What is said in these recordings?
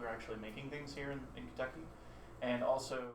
we're actually making things here in Kentucky, and also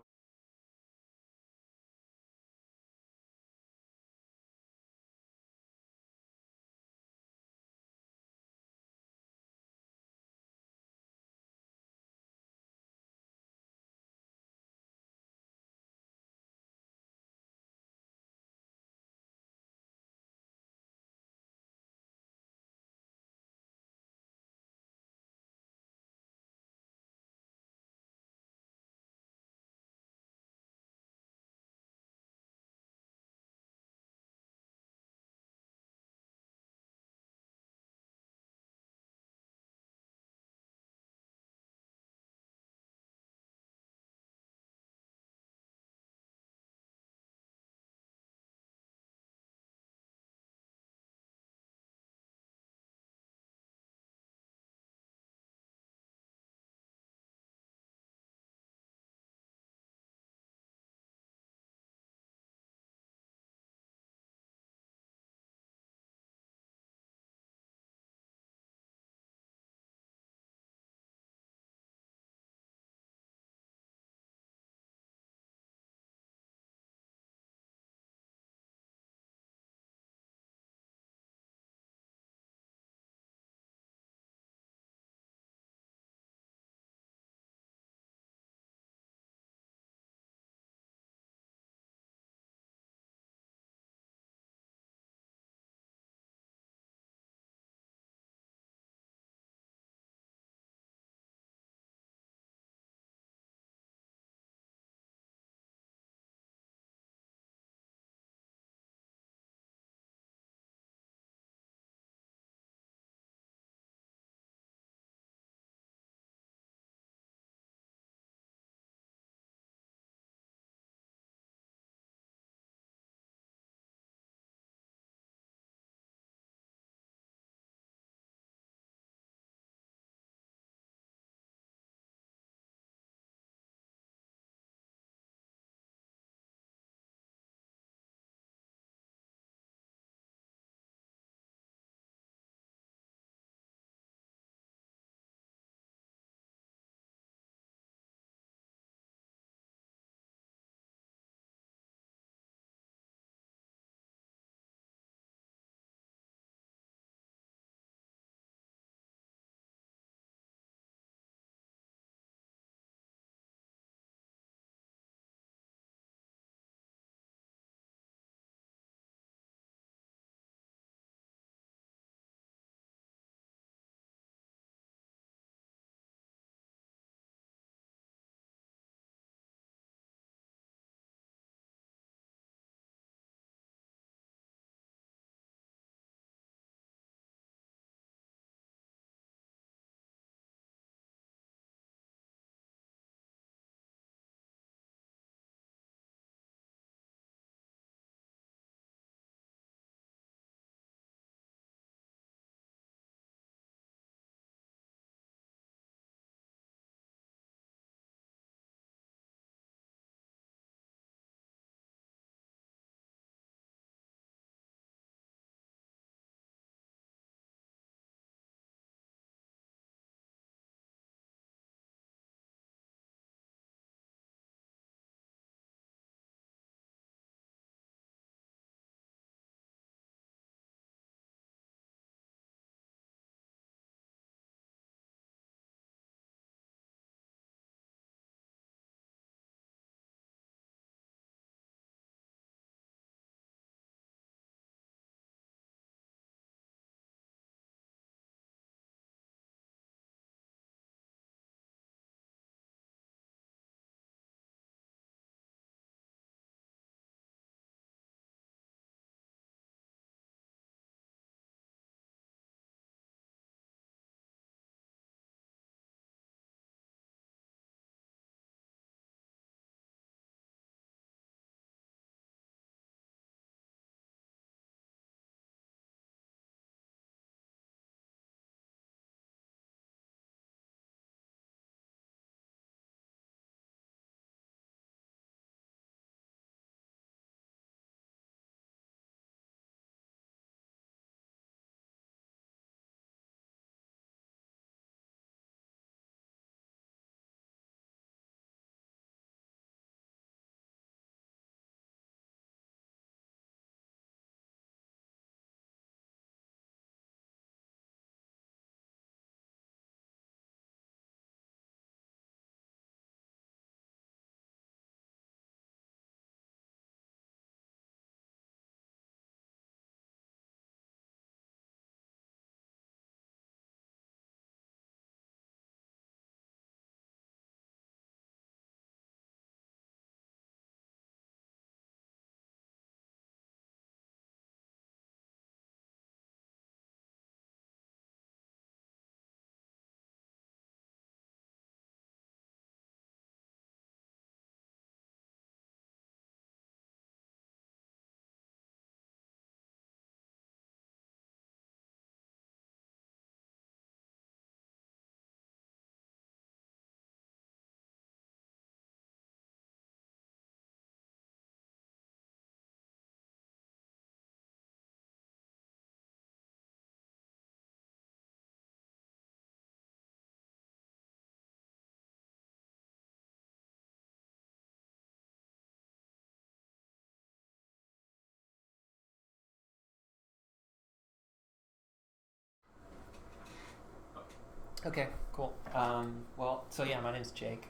Okay, cool. So yeah, my name's Jake.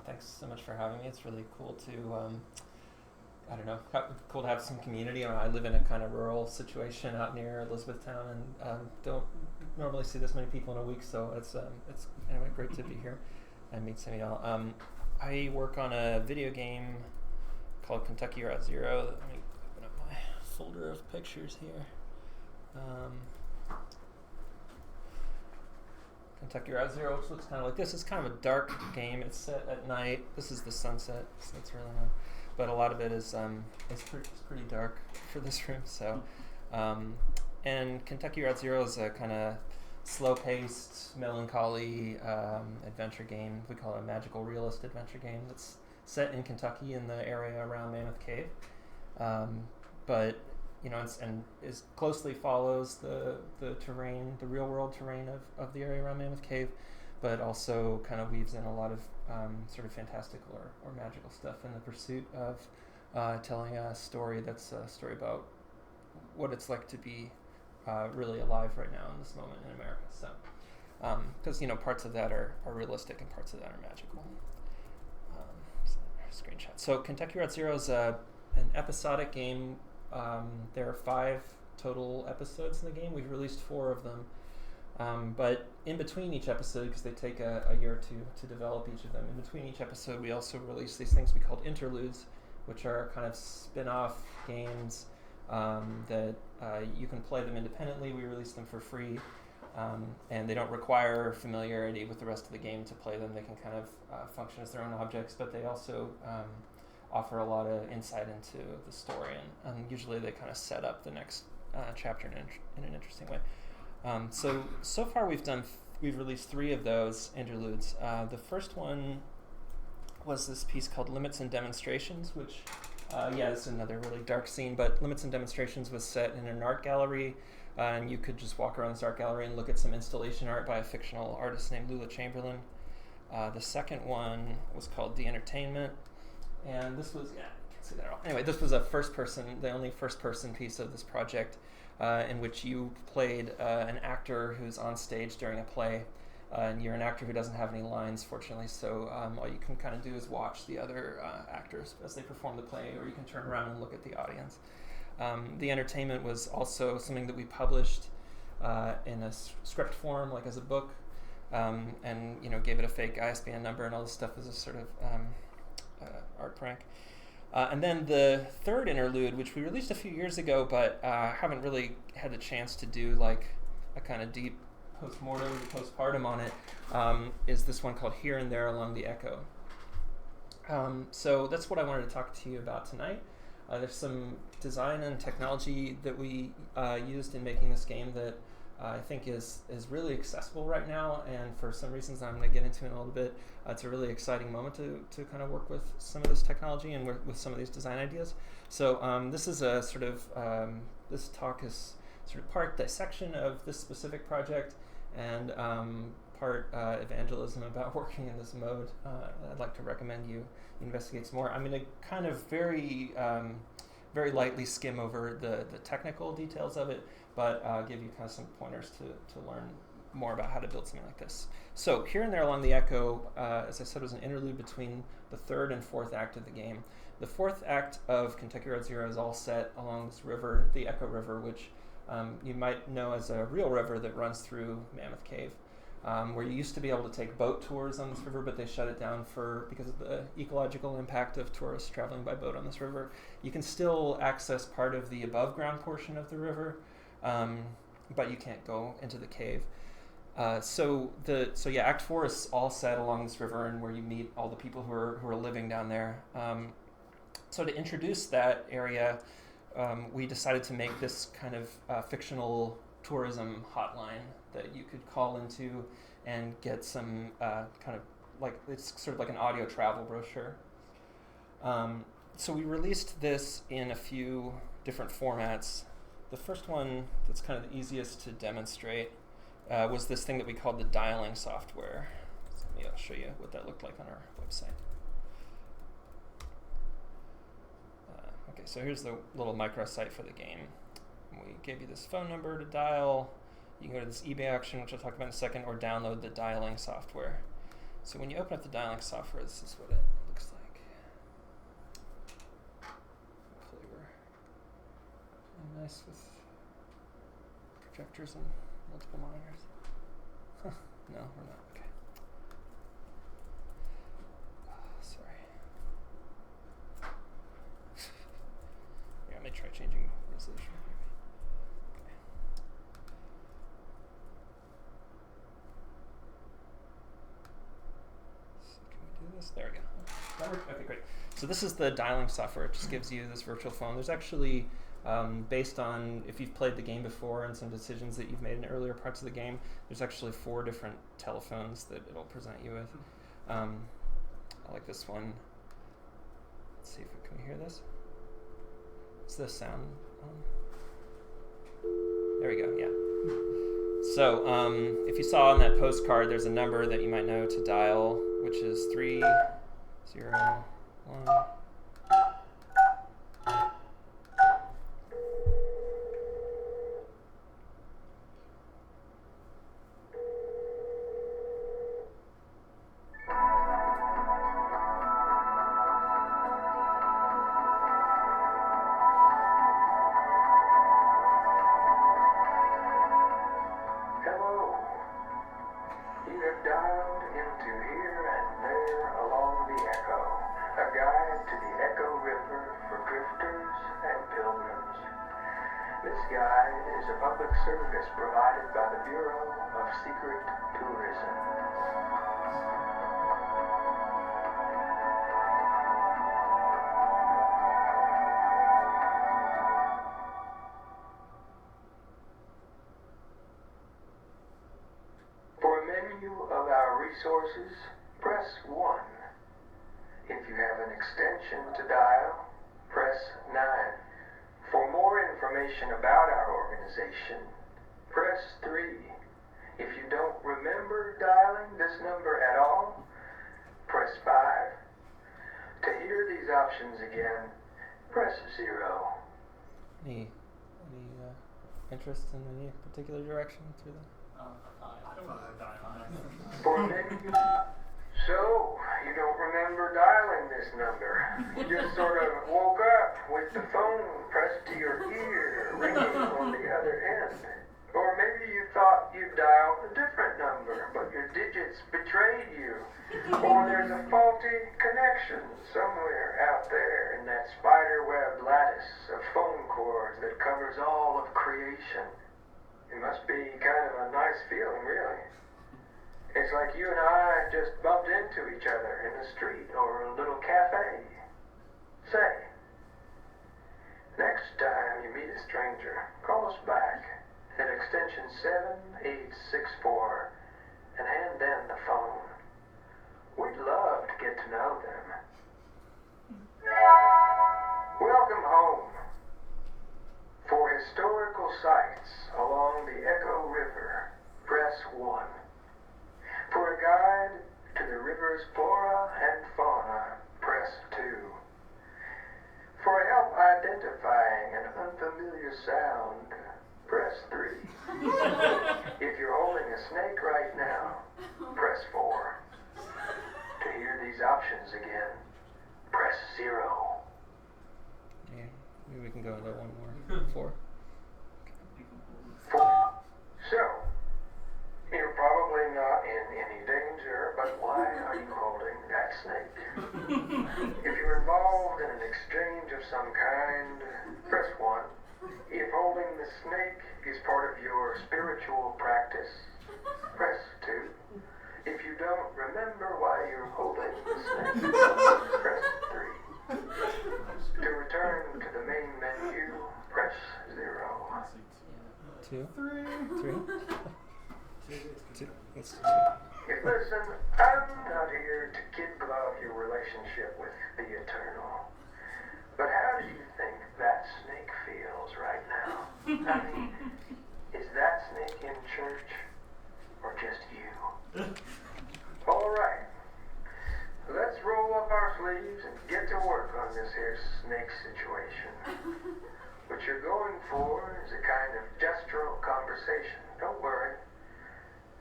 Thanks so much for having me. It's really cool to, I don't know, cool to have some community. I live in a kind of rural situation out near Elizabethtown, and don't normally see this many people in a week, so it's anyway great to be here and meet some of y'all. I work on a video game called Kentucky Route Zero. Let me open up my folder of pictures here. Kentucky Route Zero, which looks kind of like this. It's kind of a dark game. It's set at night. This is the sunset, so it's really nice. But a lot of it is it's pretty dark for this room. So, and Kentucky Route Zero is a kind of slow-paced, melancholy adventure game. We call it a magical realist adventure game that's set in Kentucky in the area around Mammoth Cave. But is closely follows the terrain, the real world terrain of the area around Mammoth Cave, but also kind of weaves in a lot of sort of fantastical or magical stuff in the pursuit of telling a story that's a story about what it's like to be really alive right now in this moment in America. So, because parts of that are realistic and parts of that are magical. Screenshot. So Kentucky Route Zero is an episodic game. There are 5 total episodes in the game. We've released 4 of them. But in between each episode, because they take a year or two to develop each of them, in between each episode we also release these things we call interludes, which are kind of spin-off games that you can play them independently. We release them for free, and they don't require familiarity with the rest of the game to play them. They can kind of function as their own objects, but they also offer a lot of insight into the story, and usually they kind of set up the next chapter in an interesting way. So far we've released 3 of those interludes. The first one was this piece called Limits and Demonstrations, which it's another really dark scene, but Limits and Demonstrations was set in an art gallery, and you could just walk around this art gallery and look at some installation art by a fictional artist named Lula Chamberlain. The second one was called The Entertainment, and this was, you can't see that at all. Anyway, this was the only first-person piece of this project, in which you played an actor who's on stage during a play, and you're an actor who doesn't have any lines, fortunately, so all you can kind of do is watch the other actors as they perform the play, or you can turn around and look at the audience. The Entertainment was also something that we published in a script form, like as a book, and gave it a fake ISBN number and all this stuff as a sort of art prank. And then the third interlude, which we released a few years ago, but haven't really had the chance to do like a kind of deep postpartum on it, is this one called Here and There Along the Echo. So that's what I wanted to talk to you about tonight. There's some design and technology that we used in making this game that I think is really accessible right now, and for some reasons I'm going to get into in a little bit. It's a really exciting moment to kind of work with some of this technology and work with some of these design ideas. So this is a sort of, this talk is sort of part dissection of this specific project and part evangelism about working in this mode. I'd like to recommend you investigate some more. I'm going to kind of very lightly skim over the technical details of it, but give you kind of some pointers to learn more about how to build something like this. So Here and There Along the Echo, as I said, was an interlude between the 3rd and 4th act of the game. The 4th act of Kentucky Route Zero is all set along this river, the Echo River, which you might know as a real river that runs through Mammoth Cave, where you used to be able to take boat tours on this river, but they shut it down because of the ecological impact of tourists traveling by boat on this river. You can still access part of the above ground portion of the river, but you can't go into the cave. So Act 4 is all set along this river, and where you meet all the people who are living down there. So to introduce that area, we decided to make this kind of fictional tourism hotline that you could call into and get some kind of like, it's sort of like an audio travel brochure. So we released this in a few different formats. The first one that's kind of the easiest to demonstrate was this thing that we called the dialing software. So let me show you what that looked like on our website. Okay, so here's the little microsite for the game. We gave you this phone number to dial. you can go to this eBay auction, which I'll talk about in a second, or download the dialing software. So when you open up the dialing software, this is what it looks like. Hopefully we're really nice with projectors and multiple monitors. No, we're not. Okay. Sorry. Yeah, I may try changing resolution. Okay. So can we do this? There we go. That worked? Okay, great. So this is the dialing software. It just gives you this virtual phone. There's actually, based on if you've played the game before and some decisions that you've made in earlier parts of the game, there's actually 4 different telephones that it'll present you with. I like this one. Let's see if we can hear this. Is the sound on? There we go, yeah. So if you saw on that postcard, there's a number that you might know to dial, which is 301. Service provided by the Bureau of Secret Tourism. For a menu of our resources, press 1. If you have an extension to dial, press 9. For more information about our organization, press 3. If you don't remember dialing this number at all, press 5. To hear these options again, press 0. Any interest in any particular direction through that? I don't know dialing. For a menu. So, you don't remember dialing this number. You just sort of woke up with the phone pressed to your ear, ringing on the other end. Or maybe you thought you'd dialed a different number, but your digits betrayed you. Or there's a faulty connection somewhere out there in that spider web lattice of phone cords that covers all of creation. It must be kind of a nice feeling, really. It's like you and I just bumped into each other in the street or a little cafe. Say, next time you meet a stranger, call us back at extension 7864 and hand them the phone. We'd love to get to know them. Welcome home. For historical sites along the Echo River, press 1. For a guide to the river's flora and fauna, press 2. For help identifying an unfamiliar sound, press 3. If you're holding a snake right now, press 4. To hear these options again, press 0. Yeah, maybe we can go into one more. 4. So, you're probably not in any danger, but why are you holding that snake? If you're involved in an exchange of some kind, press 1. If holding the snake is part of your spiritual practice, press 2. If you don't remember why you're holding the snake, press 3. To return to the main menu, press 0. 2. 3. 2. Let's do 2. Listen, I'm not here to kid glove your relationship with the Eternal. But how do you think that snake feels right now? I mean, is that snake in church or just you? All right. Let's roll up our sleeves and get to work on this here snake situation. What you're going for is a kind of gestural conversation. Don't worry.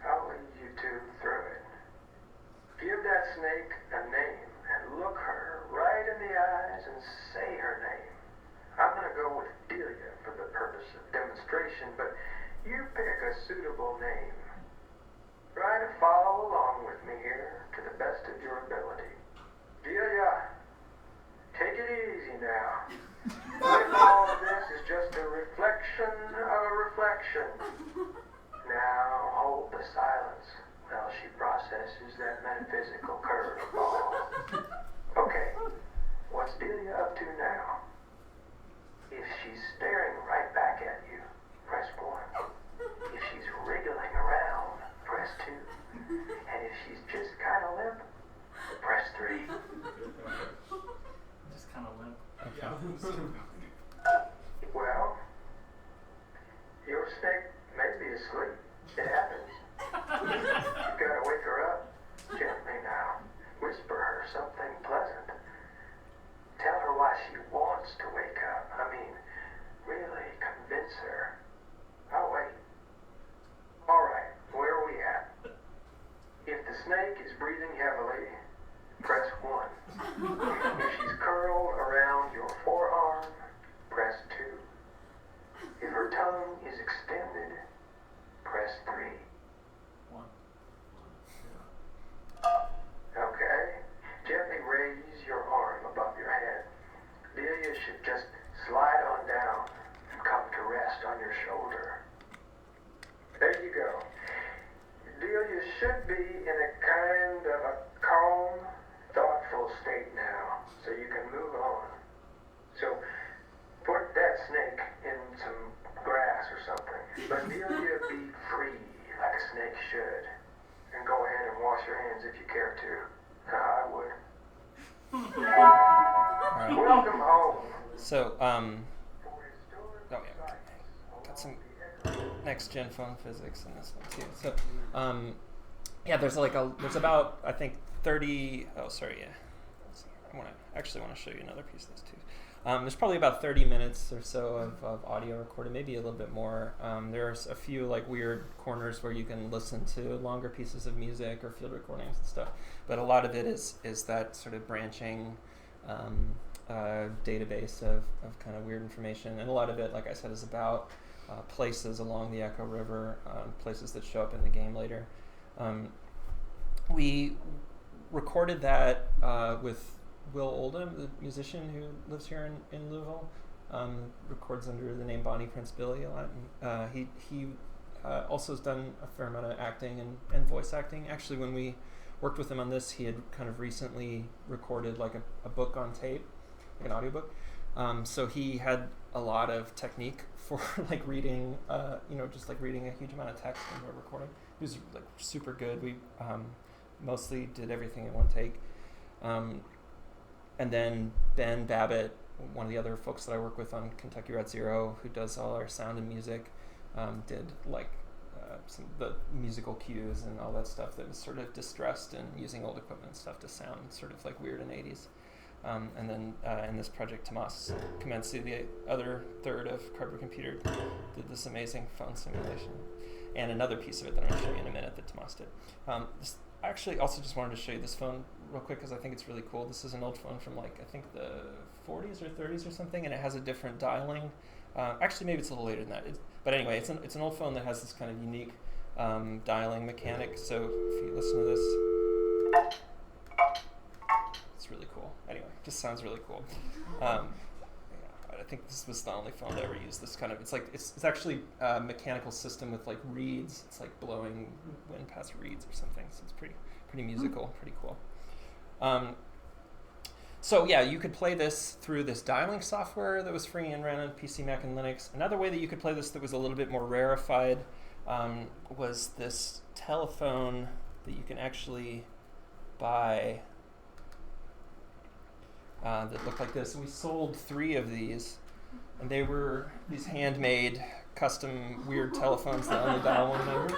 I'll lead you two through it. Give that snake a name and look her right in the eyes and say her name. I'm going to go with Delia for the purpose of demonstration, but you pick a suitable name. Try to follow along with me here to the best of your ability. Delia, take it easy now. If all of this is just a reflection of a reflection. Now hold the silence while she processes that metaphysical curveball. Okay, what's Delia up to now? If she's staring right back at you, press 1. If she's wriggling around, press 2. And if she's just kind of limp, press 3. Just kind of limp. Okay. Well, your snake may be asleep. It happens. You gotta wake her up gently now. Whisper her something pleasant. Tell her why she wants to wake up. I mean, really convince her. I'll wait. Alright, where are we at? If the snake is breathing heavily, press 1. If she's curled around your forearm, press 2. If her tongue is extended, press 3. 1. Okay? Gently raise your arm above your head. Delia should just slide on down and come to rest on your shoulder. There you go. Delia should be in a kind of a calm, thoughtful state now, so you can move on. So, put that snake in some grass or something. Let Delia be free, like a snake should. And go ahead and wash your hands if you care to. I would. All right. Welcome home. So, got some next gen phone physics in this one too. So, yeah, there's about, I think, 30. Oh, sorry, yeah. I want to show you another piece of this too. There's probably about 30 minutes or so of audio recorded, maybe a little bit more. There's a few like weird corners where you can listen to longer pieces of music or field recordings and stuff. But a lot of it is that sort of branching database of kind of weird information. And a lot of it, like I said, is about places along the Echo River, places that show up in the game later. We recorded that with Will Oldham, the musician who lives here in Louisville, records under the name Bonnie Prince Billy a lot. He also has done a fair amount of acting and voice acting. Actually, when we worked with him on this, he had kind of recently recorded like a book on tape, like an audiobook. So he had a lot of technique for like reading, just like reading a huge amount of text when we were recording. He was like super good. We mostly did everything in one take. And then Ben Babbitt, one of the other folks that I work with on Kentucky Route Zero, who does all our sound and music, did like some of the musical cues and all that stuff that was sort of distressed and using old equipment and stuff to sound sort of like weird in the 80s. And then in this project, Tomas Comenzi, the other third of Cardboard Computer, did this amazing phone simulation. And another piece of it that I'm going to show you in a minute that Tomas did. I actually also just wanted to show you this phone real quick because I think it's really cool. This is an old phone from like, I think the 40s or 30s or something, and it has a different dialing. Actually, maybe it's a little later than that. But anyway, it's an old phone that has this kind of unique dialing mechanic. So if you listen to this, it's really cool. Anyway, it just sounds really cool. I think this was the only phone that ever used this kind of. It's actually a mechanical system with like reeds. It's like blowing wind past reeds or something. So it's pretty musical, pretty cool. So yeah, you could play this through this dialing software that was free and ran on PC, Mac, and Linux. Another way that you could play this that was a little bit more rarefied was this telephone that you can actually buy that looked like this. And we sold 3 of these, and they were these handmade, custom, weird telephones that only dial one number.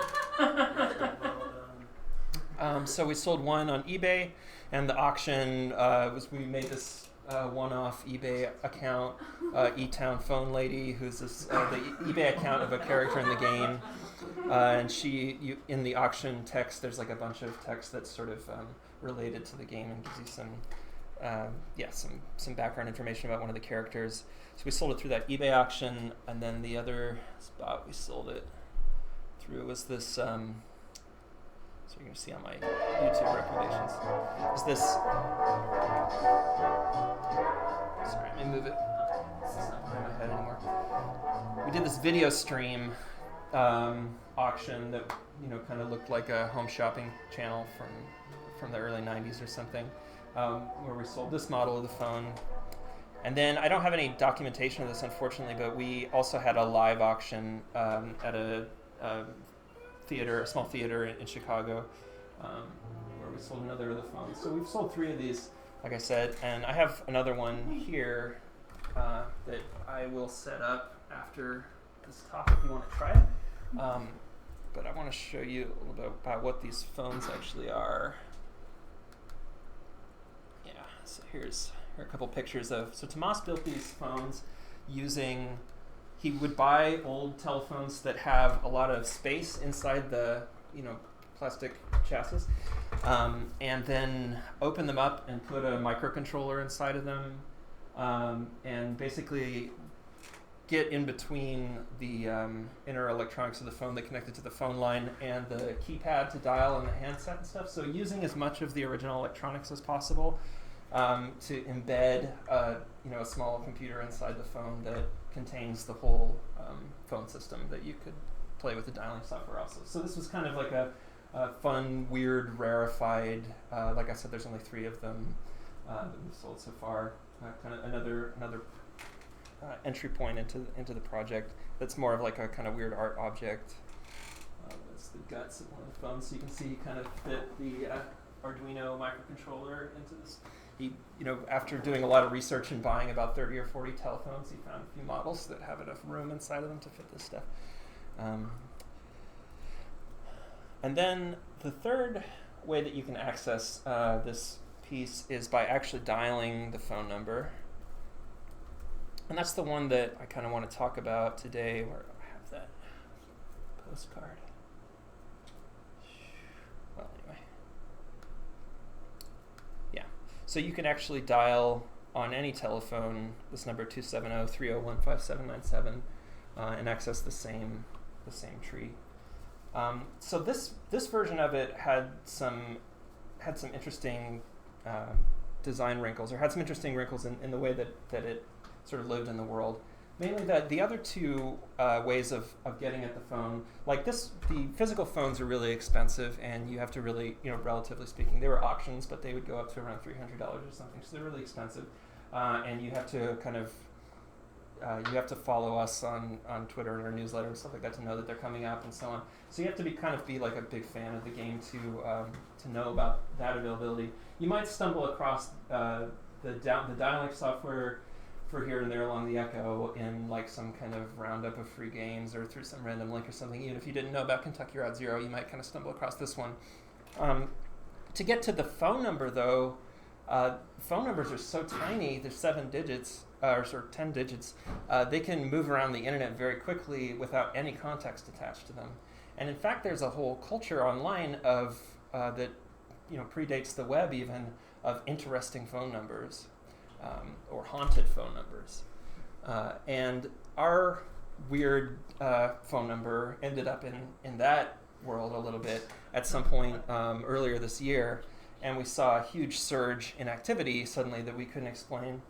So we sold one on eBay, and the auction was we made this one-off eBay account, E-Town Phone Lady, who's this, the eBay account of a character in the game. And in the auction text, there's like a bunch of text that's sort of related to the game and gives you some background information about one of the characters. So we sold it through that eBay auction, and then the other spot we sold it through was this. So you're going to see on my YouTube recommendations. Is this? Sorry, let me move it. It's not in my head anymore. We did this video stream auction that kind of looked like a home shopping channel from the early 90s or something, where we sold this model of the phone. And then I don't have any documentation of this, unfortunately, but we also had a live auction at a small theater in Chicago, where we sold another of the phones. So we've sold 3 of these, like I said, and I have another one here that I will set up after this talk if you want to try it. But I want to show you a little bit about what these phones actually are. Yeah, so here are a couple pictures of. So Tomas built these phones using. He would buy old telephones that have a lot of space inside the plastic chassis, and then open them up and put a microcontroller inside of them, and basically get in between the inner electronics of the phone that connected to the phone line and the keypad to dial and the handset and stuff. So using as much of the original electronics as possible to embed a small computer inside the phone that contains the whole phone system that you could play with the dialing software also. So this was kind of like a fun, weird, rarefied. Like I said, there's only 3 of them that we've sold so far. Kind of another entry point into the project. That's more of like a kind of weird art object. That's the guts of one of the phones. So you can see he kind of fit the Arduino microcontroller into this. He, after doing a lot of research and buying about 30 or 40 telephones, he found a few models that have enough room inside of them to fit this stuff. And then the third way that you can access this piece is by actually dialing the phone number. And that's the one that I kind of want to talk about today, where I have that postcard. Well, anyway. Yeah. So you can actually dial on any telephone this number 270-301-5797 and access the same tree. So this version of it had some interesting design wrinkles, or had some interesting wrinkles in the way that it sort of lived in the world. Mainly the other 2 ways of getting at the phone, like this, the physical phones are really expensive, and you have to really, relatively speaking, they were auctions, but they would go up to around $300 or something, so they're really expensive. And you have to kind of, you have to follow us on Twitter and our newsletter and stuff like that to know that they're coming up and so on. So you have to be like a big fan of the game to know about that availability. You might stumble across the dialing software for here and there along the Echo in like some kind of roundup of free games or through some random link or something. Even if you didn't know about Kentucky Route Zero, you might kind of stumble across this one. To get to the phone number, though, phone numbers are so tiny, they're 7 digits, or sort of 10 digits, they can move around the internet very quickly without any context attached to them. And in fact, there's a whole culture online of that predates the web even, of interesting phone numbers. Or haunted phone numbers. And our weird phone number ended up in that world a little bit at some point earlier this year, and we saw a huge surge in activity suddenly that we couldn't explain.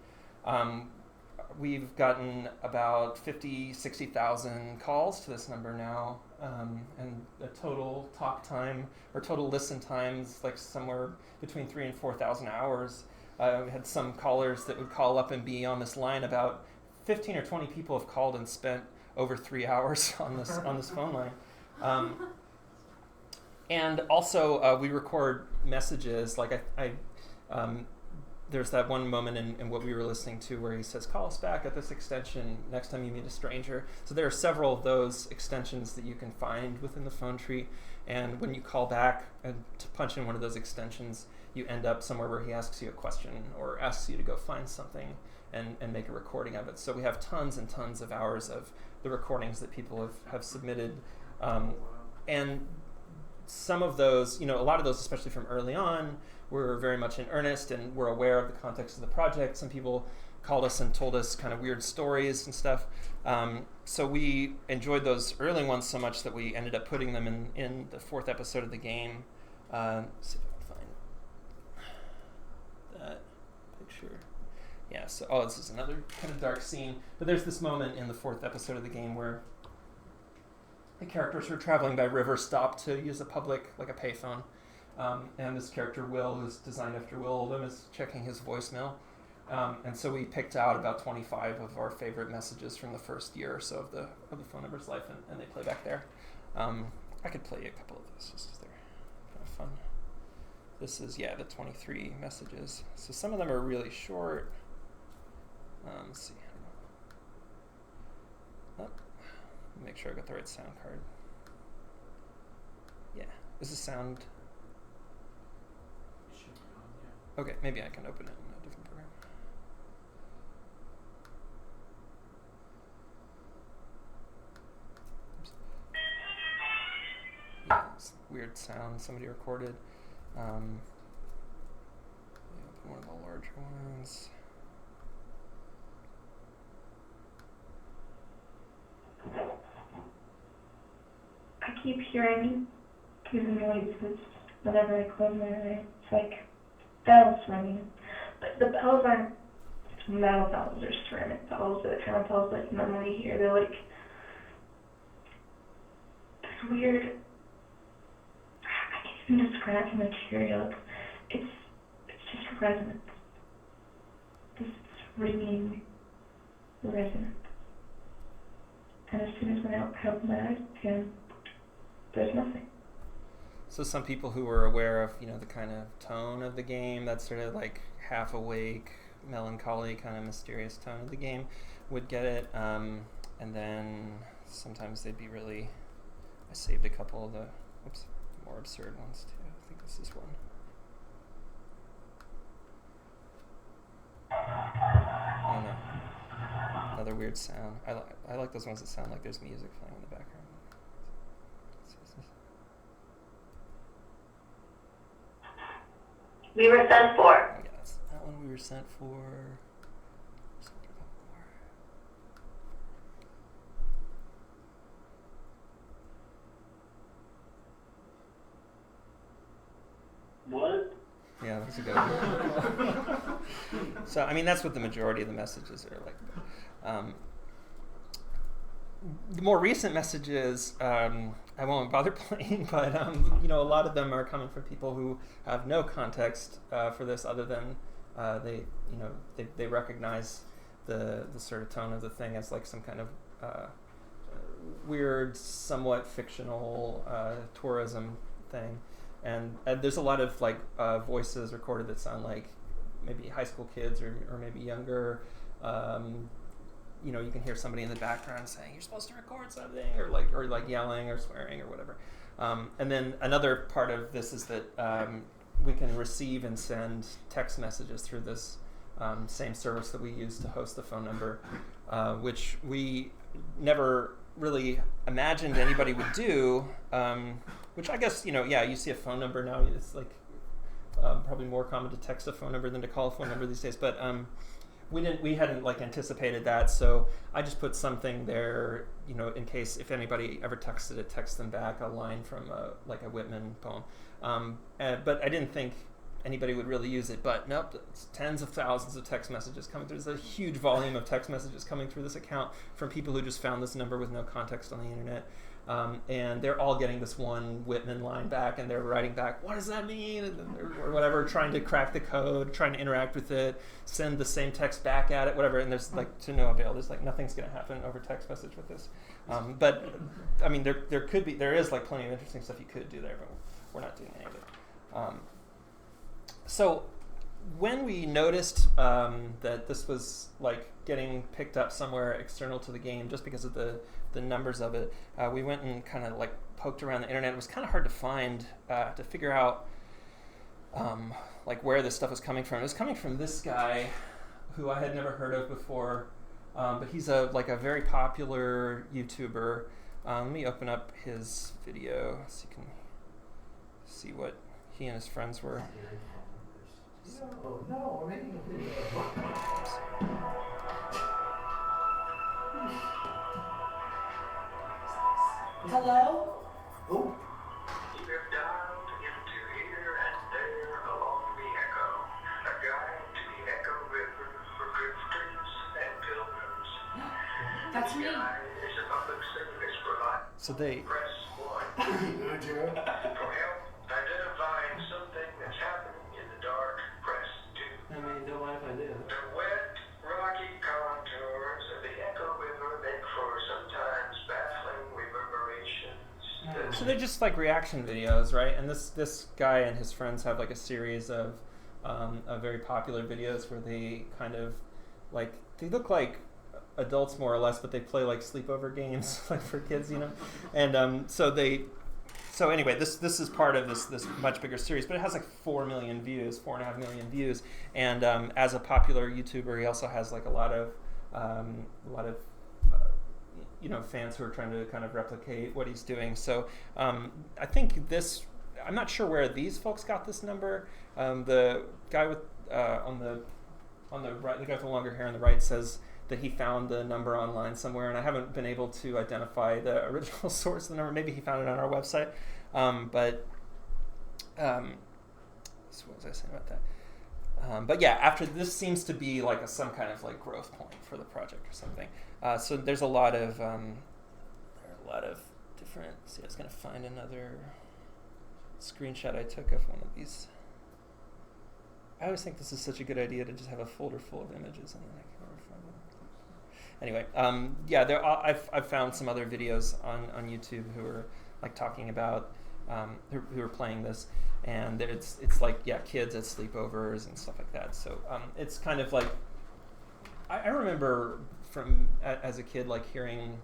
We've gotten about 60,000 calls to this number now, and the total talk time or total listen times like somewhere between 3,000 and 4,000 hours. We had some callers that would call up and be on this line. About 15 or 20 people have called and spent over 3 hours on this phone line. And also, we record messages. Like there's that one moment in what we were listening to where he says, "Call us back at this extension next time you meet a stranger." So there are several of those extensions that you can find within the phone tree. And when you call back and to punch in one of those extensions, you end up somewhere where he asks you a question or asks you to go find something and make a recording of it. So we have tons and tons of hours of the recordings that people have submitted. And some of those, a lot of those, especially from early on, were very much in earnest and were aware of the context of the project. Some people called us and told us kind of weird stories and stuff. So we enjoyed those early ones so much that we ended up putting them in the 4th episode of the game. Let's see if I can find that picture. Yeah, so, this is another kind of dark scene. But there's this moment in the 4th episode of the game where the characters who are traveling by river stop to use a public, like a payphone. And this character, Will, who's designed after Will Oldham, is checking his voicemail. And so we picked out about 25 of our favorite messages from the first year or so of the phone number's life, and they play back there. I could play you a couple of those just because they're kind of fun. This is, the 23 messages. So some of them are really short. Let's see. Make sure I got the right sound card. Yeah. Is the sound... Okay, maybe I can open it in a different program. Oops. Yeah, it's weird sound somebody recorded. Open one of the larger ones. I keep hearing the noises whenever I close my eyes. It's like bells ringing. But the bells aren't metal bells, they're ceramic bells. They're the kind of bells like you normally hear. They're like this weird, I can't even describe the material. It's just resonant. This ringing resonant. And as soon as I open my eyes again, there's nothing. So some people who were aware of, the kind of tone of the game, that sort of like half awake, melancholy, kind of mysterious tone of the game, would get it. And then sometimes they'd be really, I saved a couple of the more absurd ones too. I think this is one. Oh no. Another weird sound. I like those ones that sound like there's music playing in the background. We were sent for. Oh yeah, that's that one we were sent for. What? Yeah, that's a good one. So, I mean, that's what the majority of the messages are like. The more recent messages, I won't bother playing, but a lot of them are coming from people who have no context for this, other than they recognize the sort of tone of the thing as like some kind of weird, somewhat fictional tourism thing. And there's a lot of like voices recorded that sound like maybe high school kids or maybe younger. You can hear somebody in the background saying you're supposed to record something, or like yelling or swearing or whatever. And then another part of this is that we can receive and send text messages through this same service that we use to host the phone number, which we never really imagined anybody would do. Which I guess, you see a phone number now. It's like probably more common to text a phone number than to call a phone number these days. But we hadn't like anticipated that, so I just put something there, in case if anybody ever texted it, text them back a line from a Whitman poem. But I didn't think anybody would really use it. But nope, it's tens of thousands of text messages coming through. There's a huge volume of text messages coming through this account from people who just found this number with no context on the internet. And they're all getting this one Whitman line back, and they're writing back, what does that mean? Or whatever, trying to crack the code, trying to interact with it, send the same text back at it, whatever. And there's like to no avail. There's like nothing's going to happen over text message with this. But I mean, there is like plenty of interesting stuff you could do there, but we're not doing any of it. So when we noticed that this was like getting picked up somewhere external to the game, just because of the numbers of it, we went and kind of like poked around the internet. It was kind of hard to find, to figure out like where this stuff was coming from. It was coming from this guy who I had never heard of before, but he's a very popular YouTuber. Let me open up his video so you can see what he and his friends were. No, we're making a video. Hello? Oh. You have dialed into here and there along the echo, a guide to the Echo River for drifters and pilgrims. That's me. This guide is a public service provided. So they Press 1. For help identifying something that's happening in the dark, press 2. I mean, don't mind if I do. The wet, rocky contours of the Echo River make for sometimes baffling reverberations. So they're just like reaction videos, right? And this guy and his friends have like a series of very popular videos where they kind of like, they look like adults more or less, but they play like sleepover games like for kids, you know. And so anyway, this is part of this much bigger series, but it has like 4 million views, 4.5 million views. And as a popular YouTuber, he also has like a lot of fans who are trying to kind of replicate what he's doing. So I think I'm not sure where these folks got this number. The guy with on the right, the guy with the longer hair on the right says that he found the number online somewhere, and I haven't been able to identify the original source of the number. Maybe he found it on our website. So what was I saying about that? But yeah, after this seems to be like some kind of like growth point for the project or something. So there's a lot of different. See, I was gonna find another screenshot I took of one of these. I always think this is such a good idea to just have a folder full of images and then I can never find them. Anyway, I've found some other videos on YouTube who are like talking about who are playing this, and it's like kids at sleepovers and stuff like that. So it's kind of like I remember from as a kid like hearing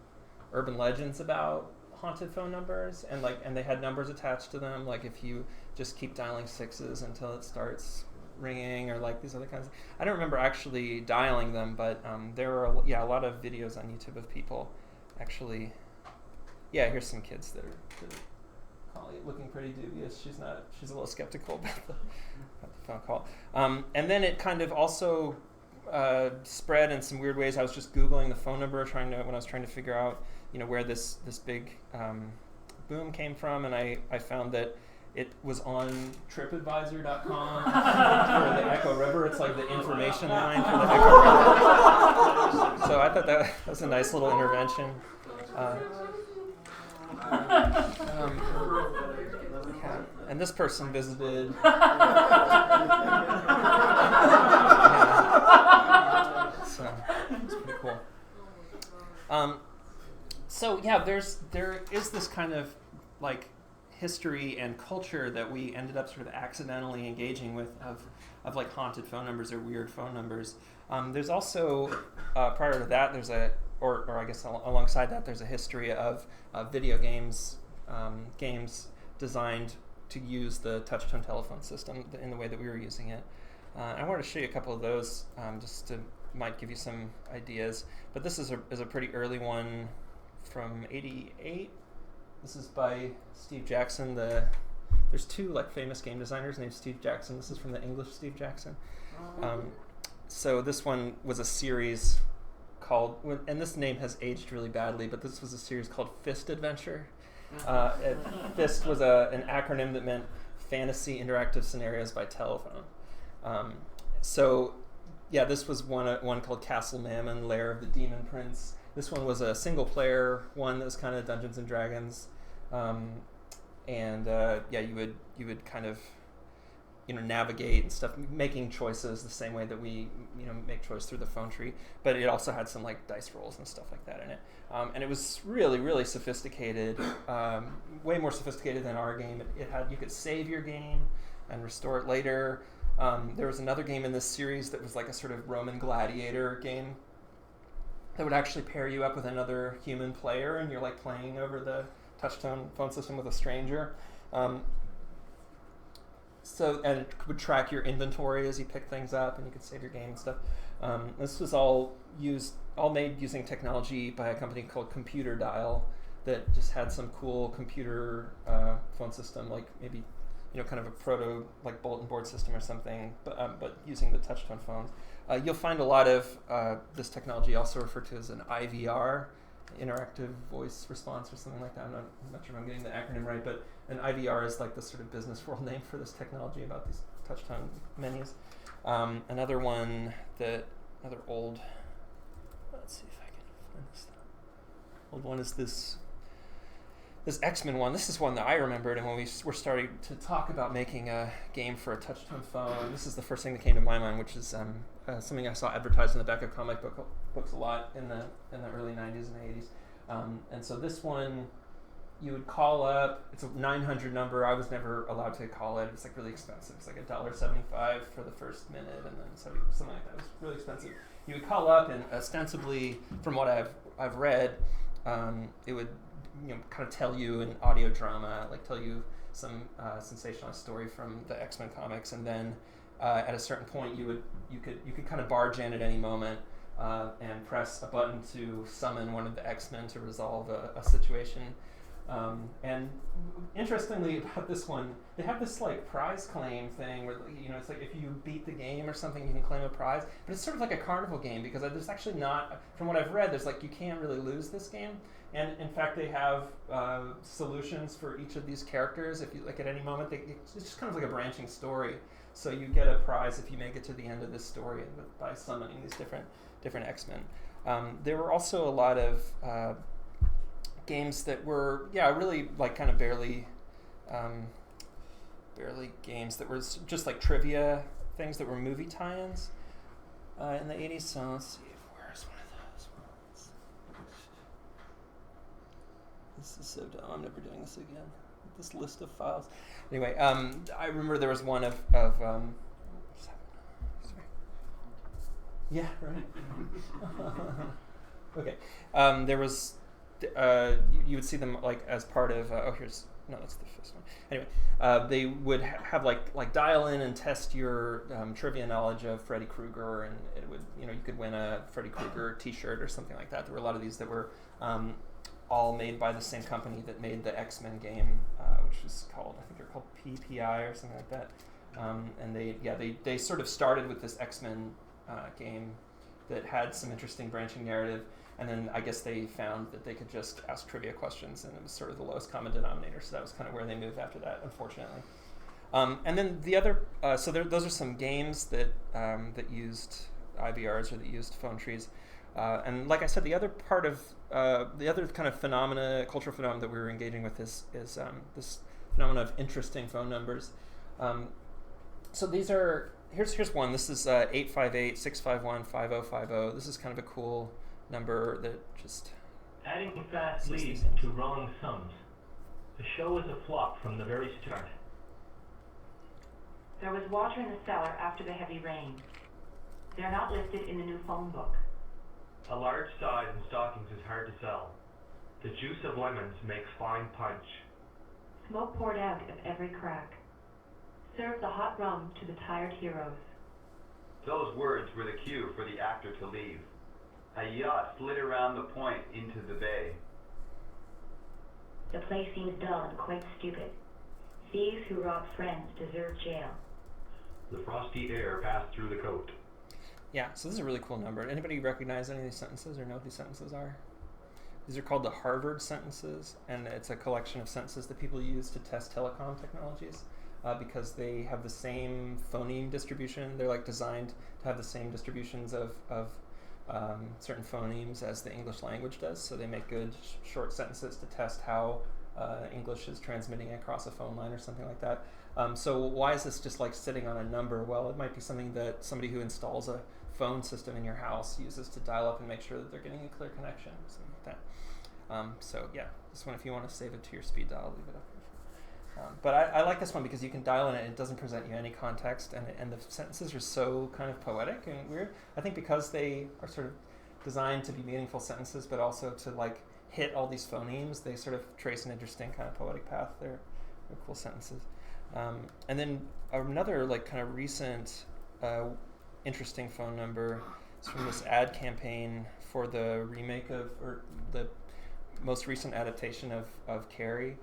urban legends about haunted phone numbers, and they had numbers attached to them, like if you just keep dialing 6s until it starts ringing, or like these other kinds of, I don't remember actually dialing them, but there were a lot of videos on YouTube of people actually. Here's some kids that are looking pretty dubious. She's a little skeptical about the phone call. And then it kind of also spread in some weird ways. I was just Googling the phone number when I was trying to figure out where this big boom came from, and I found that it was on TripAdvisor.com for the Echo River. It's like the information line for the Echo River. So I thought that was a nice little intervention. And this person visited. So it's pretty cool. There is this kind of like history and culture that we ended up sort of accidentally engaging with of like haunted phone numbers or weird phone numbers. There's also prior to that or I guess alongside that there's a history of video games designed to use the touch-tone telephone system in the way that we were using it. I wanted to show you a couple of those just to might give you some ideas. But this is a pretty early one from '88. This is by Steve Jackson. There's two like famous game designers named Steve Jackson. This is from the English Steve Jackson. So this one was a series called, and this name has aged really badly, but this was a series called Fist Adventure. Fist was an acronym that meant Fantasy Interactive Scenarios by Telephone. This was one called Castle Mammon, Lair of the Demon Prince. This one was a single-player one that was kind of Dungeons and Dragons, you would kind of navigate and stuff, making choices the same way that we make choice through the phone tree. But it also had some like dice rolls and stuff like that in it, and it was really, really sophisticated, way more sophisticated than our game. You could save your game and restore it later. There was another game in this series that was like a sort of Roman gladiator game that would actually pair you up with another human player, and you're like playing over the touch-tone phone system with a stranger. and it would track your inventory as you pick things up, and you could save your game and stuff. This was all made using technology by a company called Computer Dial that just had some cool computer phone system, like maybe kind of a proto like bulletin board system or something, but using the touch-tone phones. You'll find a lot of this technology also referred to as an IVR, interactive voice response or something like that. I'm not sure if I'm getting the acronym right, but an IVR is like the sort of business world name for this technology about these touch-tone menus. Another old, let's see if I can find this old one is this X-Men one. This is one that I remembered, and when we were starting to talk about making a game for a touch-tone phone, this is the first thing that came to my mind, which is something I saw advertised in the back of comic books a lot in the early 90s and 80s. And so this one, you would call up. It's a 900 number. I was never allowed to call it. It's like really expensive. It's like $1.75 for the first minute, and then something like that. It was really expensive. You would call up, and ostensibly, from what I've read, it would kind of tell you an audio drama, like tell you some sensationalized story from the X-Men comics, and then at a certain point you could kind of barge in at any moment and press a button to summon one of the X-Men to resolve a situation. And interestingly about this one, they have this like prize claim thing where it's like if you beat the game or something, you can claim a prize. But it's sort of like a carnival game because there's actually not, from what I've read, there's like you can't really lose this game. And in fact, they have solutions for each of these characters. If you like at any moment, it's just kind of like a branching story. So you get a prize if you make it to the end of this story by summoning these different X-Men. There were also a lot of games that were really like kind of barely games that were just like trivia things that were movie tie-ins in the 80s. So let's see, where's one of those ones? This is so dumb. I'm never doing this again. This list of files. Anyway, I remember there was one of yeah, right. Okay. There was you would see them like as part of that's the first one. Anyway, they would have like dial in and test your trivia knowledge of Freddy Krueger, and it would you could win a Freddy Krueger T-shirt or something like that. There were a lot of these that were all made by the same company that made the X-Men game, which is called, I think they're called PPI or something like that. And they sort of started with this X-Men game that had some interesting branching narrative, and then I guess they found that they could just ask trivia questions, and it was sort of the lowest common denominator. So that was kind of where they moved after that, unfortunately. And then the other, those are some games that used IVRs or that used phone trees. And like I said, the other part of the other kind of cultural phenomena that we were engaging with is this phenomenon of interesting phone numbers. So these are, here's one. This is 858-651-5050. This is kind of a cool number that just... Adding fast leads to wrong sums. The show is a flop from the very start. There was water in the cellar after the heavy rain. They're not listed in the new phone book. A large size in stockings is hard to sell. The juice of lemons makes fine punch. Smoke poured out of every crack. Serve the hot rum to the tired heroes. Those words were the cue for the actor to leave. A yacht slid around the point into the bay. The place seems dull and quite stupid. Thieves who rob friends deserve jail. The frosty air passed through the coat. Yeah, so this is a really cool number. Anybody recognize any of these sentences or know what these sentences are? These are called the Harvard sentences, and it's a collection of sentences that people use to test telecom technologies because they have the same phoneme distribution. They're like designed to have the same distributions of certain phonemes as the English language does. So they make good short sentences to test how English is transmitting across a phone line or something like that. So why is this just like sitting on a number? Well, it might be something that somebody who installs a phone system in your house uses to dial up and make sure that they're getting a clear connection, something like that. So yeah, this one, if you want to save it to your speed dial, leave it up. But I like this one because you can dial in it, it doesn't present you any context, and the sentences are so kind of poetic and weird. I think because they are sort of designed to be meaningful sentences, but also to like hit all these phonemes, they sort of trace an interesting kind of poetic path. They're cool sentences. And then another like kind of recent interesting phone number is from this ad campaign for the remake of, or the most recent adaptation of Carrie.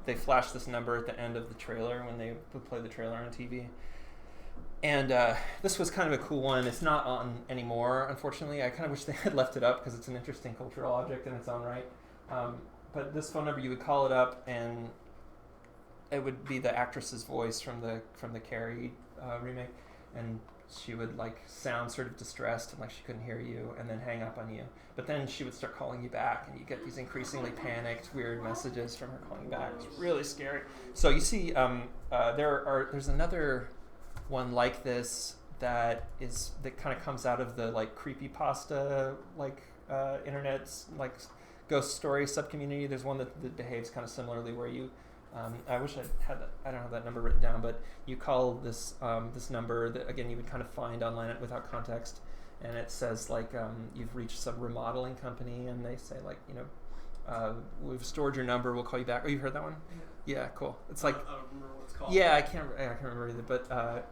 They flashed this number at the end of the trailer when they would play the trailer on TV. And this was kind of a cool one. It's not on anymore, unfortunately. I kind of wish they had left it up because it's an interesting cultural object in its own right. But this phone number, you would call it up, and it would be the actress's voice from the Carrie remake, and she would like sound sort of distressed and like she couldn't hear you, and then hang up on you. But then she would start calling you back, and you get these increasingly panicked, weird messages from her calling back. It's really scary. So you see, there's another one like this that kind of comes out of the like creepypasta like internet's like ghost story subcommunity. There's one that behaves kind of similarly, where you I wish I had that. I don't have that number written down, but you call this this number that again you would kind of find online without context, and it says like you've reached some remodeling company, and they say like, you know, we've stored your number, we'll call you back. Oh, you heard that one? Yeah, cool. It's like I don't remember what it's called. Yeah, I can't remember either. But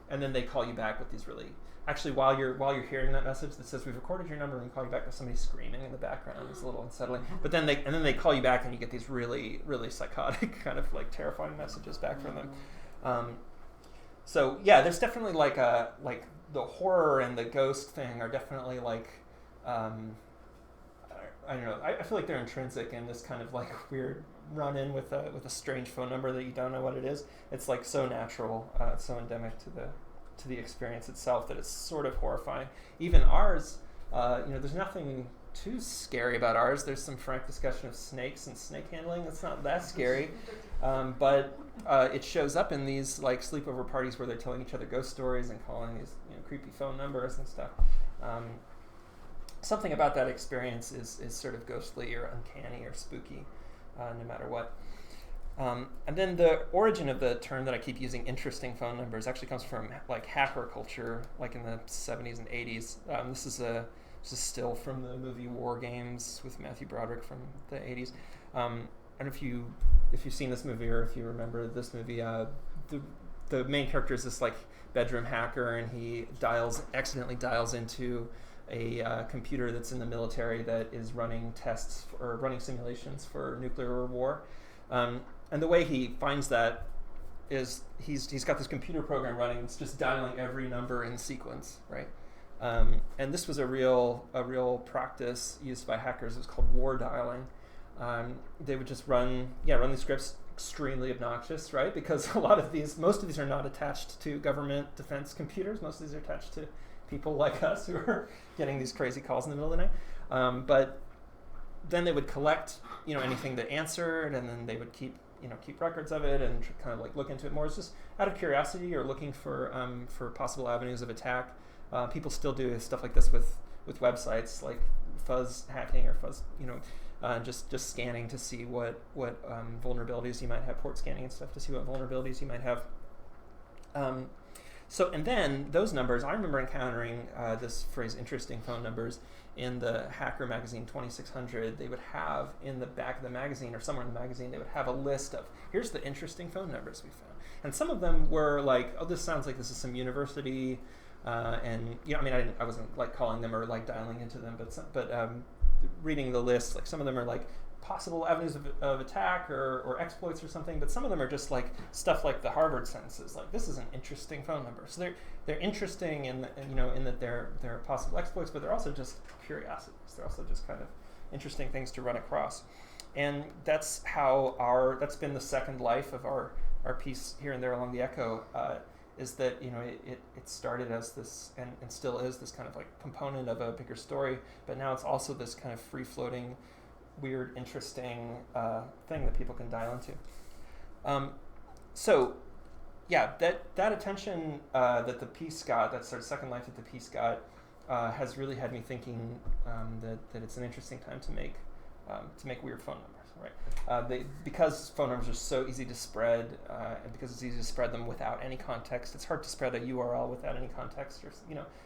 and then they call you back with these really. Actually, while you're hearing that message that says we've recorded your number, and call you back with somebody screaming in the background, it's a little unsettling. But then they call you back, and you get these really really psychotic kind of like terrifying messages back from them. So yeah, there's definitely like the horror and the ghost thing are definitely like I don't know. I feel like they're intrinsic in this kind of like weird run-in with a strange phone number that you don't know what it is. It's like so natural, it's so endemic to the experience itself that it's sort of horrifying. Even ours, there's nothing too scary about ours. There's some frank discussion of snakes and snake handling. It's not that scary, but it shows up in these like sleepover parties where they're telling each other ghost stories and calling these creepy phone numbers and stuff. Something about that experience is sort of ghostly or uncanny or spooky, no matter what. And then the origin of the term that I keep using, interesting phone numbers, actually comes from like hacker culture, like in the 70s and 80s. This is a still from the movie War Games with Matthew Broderick from the 80s. I don't know if you've seen this movie or if you remember this movie. The main character is this like bedroom hacker, and he accidentally dials into a computer that's in the military that is running tests or running simulations for nuclear war. And the way he finds that is he's got this computer program running. It's just dialing every number in sequence, right? And this was a real practice used by hackers. It was called war dialing. They would just run these scripts extremely obnoxious, right? Because most of these are not attached to government defense computers. Most of these are attached to people like us who are getting these crazy calls in the middle of the night. But then they would collect, anything that answered, and then they would keep records of it and kind of like look into it more. It's just out of curiosity or looking for possible avenues of attack. People still do stuff like this with websites, like fuzz hacking or fuzz, just scanning to see what vulnerabilities you might have, port scanning and stuff to see what vulnerabilities you might have. And then those numbers, I remember encountering this phrase, interesting phone numbers, in the hacker magazine 2600. They would have in the back of the magazine or somewhere in the magazine, they would have a list of, here's the interesting phone numbers we found. And some of them were like, oh, this sounds like this is some university, and I wasn't like calling them or like dialing into them, but reading the list, like some of them are like possible avenues of attack or exploits or something, but some of them are just like stuff like the Harvard sentences, like this is an interesting phone number. So they're interesting in that they're possible exploits, but they're also just curiosities. They're also just kind of interesting things to run across. And that's that's been the second life of our piece Here and There Along the Echo, is that it started as this and still is this kind of like component of a bigger story, but now it's also this kind of free floating, weird, interesting thing that people can dial into. That attention that the piece got, that sort of second life that the piece got, has really had me thinking that it's an interesting time to make weird phone numbers, right? Because phone numbers are so easy to spread, and because it's easy to spread them without any context. It's hard to spread a URL without any context, or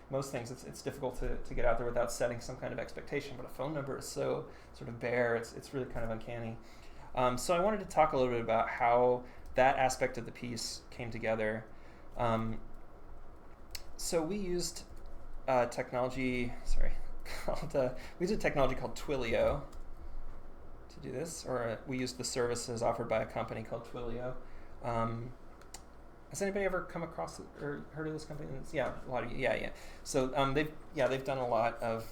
most things it's difficult to get out there without setting some kind of expectation. But a phone number is so sort of bare. It's really kind of uncanny. So I wanted to talk a little bit about how that aspect of the piece came together. So we used technology called Twilio to do this, or we used the services offered by a company called Twilio. Has anybody ever come across it or heard of this company? Yeah, a lot of you. Yeah. So they've done a lot of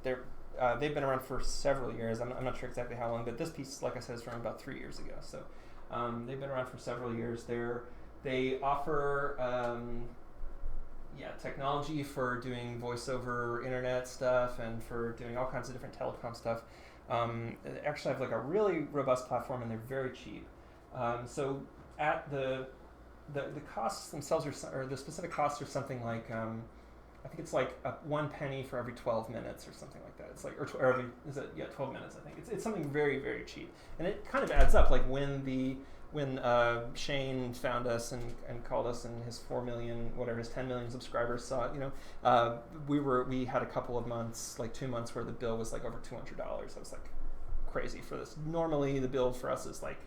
they've been around for several years. I'm not sure exactly how long, but this piece, like I said, is from about 3 years ago. So they've been around for several years. They offer technology for doing voice over internet stuff and for doing all kinds of different telecom stuff. They actually have like a really robust platform, and they're very cheap. So at the costs themselves or the specific costs are something like I think it's like 1 penny for every 12 minutes or something like that. It's like 12 minutes, I think. It's something very, very cheap, and it kind of adds up. Like when Shane found us and called us, and his 4 million, whatever, his 10 million subscribers saw it, we had a couple of months, like 2 months, where the bill was like over $200. That was like crazy for this. Normally the bill for us is like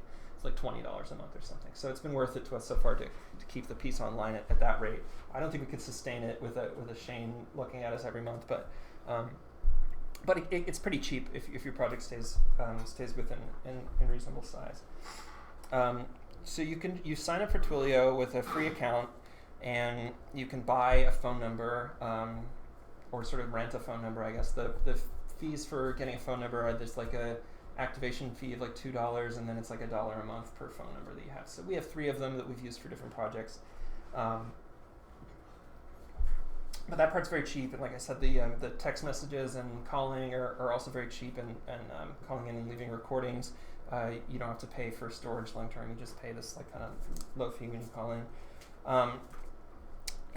$20 a month or something. So it's been worth it to us so far to keep the piece online at that rate. I don't think we could sustain it with a Shane looking at us every month, but it's pretty cheap if your project stays within in reasonable size. So you sign up for Twilio with a free account, and you can buy a phone number, or sort of rent a phone number, I guess. The fees for getting a phone number are there's like a activation fee of like $2, and then it's like $1 a month per phone number that you have. So we have 3 of them that we've used for different projects. But that part's very cheap, and like I said, the text messages and calling are also very cheap, and calling in and leaving recordings, you don't have to pay for storage long term. You just pay this like kind of low fee when you call in.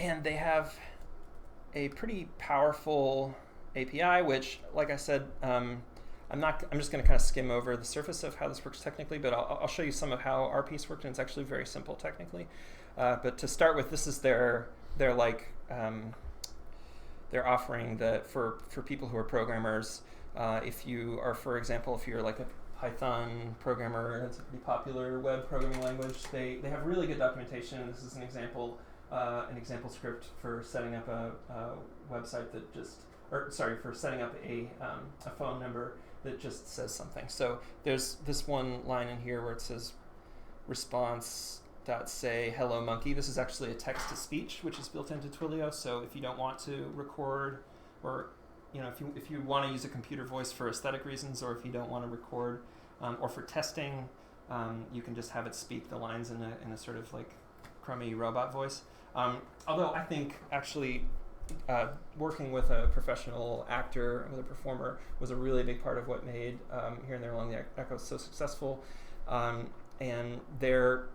And they have a pretty powerful API, which, like I said, I'm just going to kind of skim over the surface of how this works technically, but I'll show you some of how our piece worked, and it's actually very simple technically. But to start with, this is their offering that for people who are programmers. If you are, for example, if you're like a Python programmer, it's a pretty popular web programming language. They have really good documentation. This is an example script for setting up a website for setting up a phone number that just says something. So there's this one line in here where it says response.say hello monkey. This is actually a text to speech, which is built into Twilio. So if you don't want to record, or if you want to use a computer voice for aesthetic reasons, or if you don't want to record, or for testing, you can just have it speak the lines in a sort of like crummy robot voice. Although I think actually working with a professional actor, with a performer, was a really big part of what made Here and There Along the Echo so successful. And there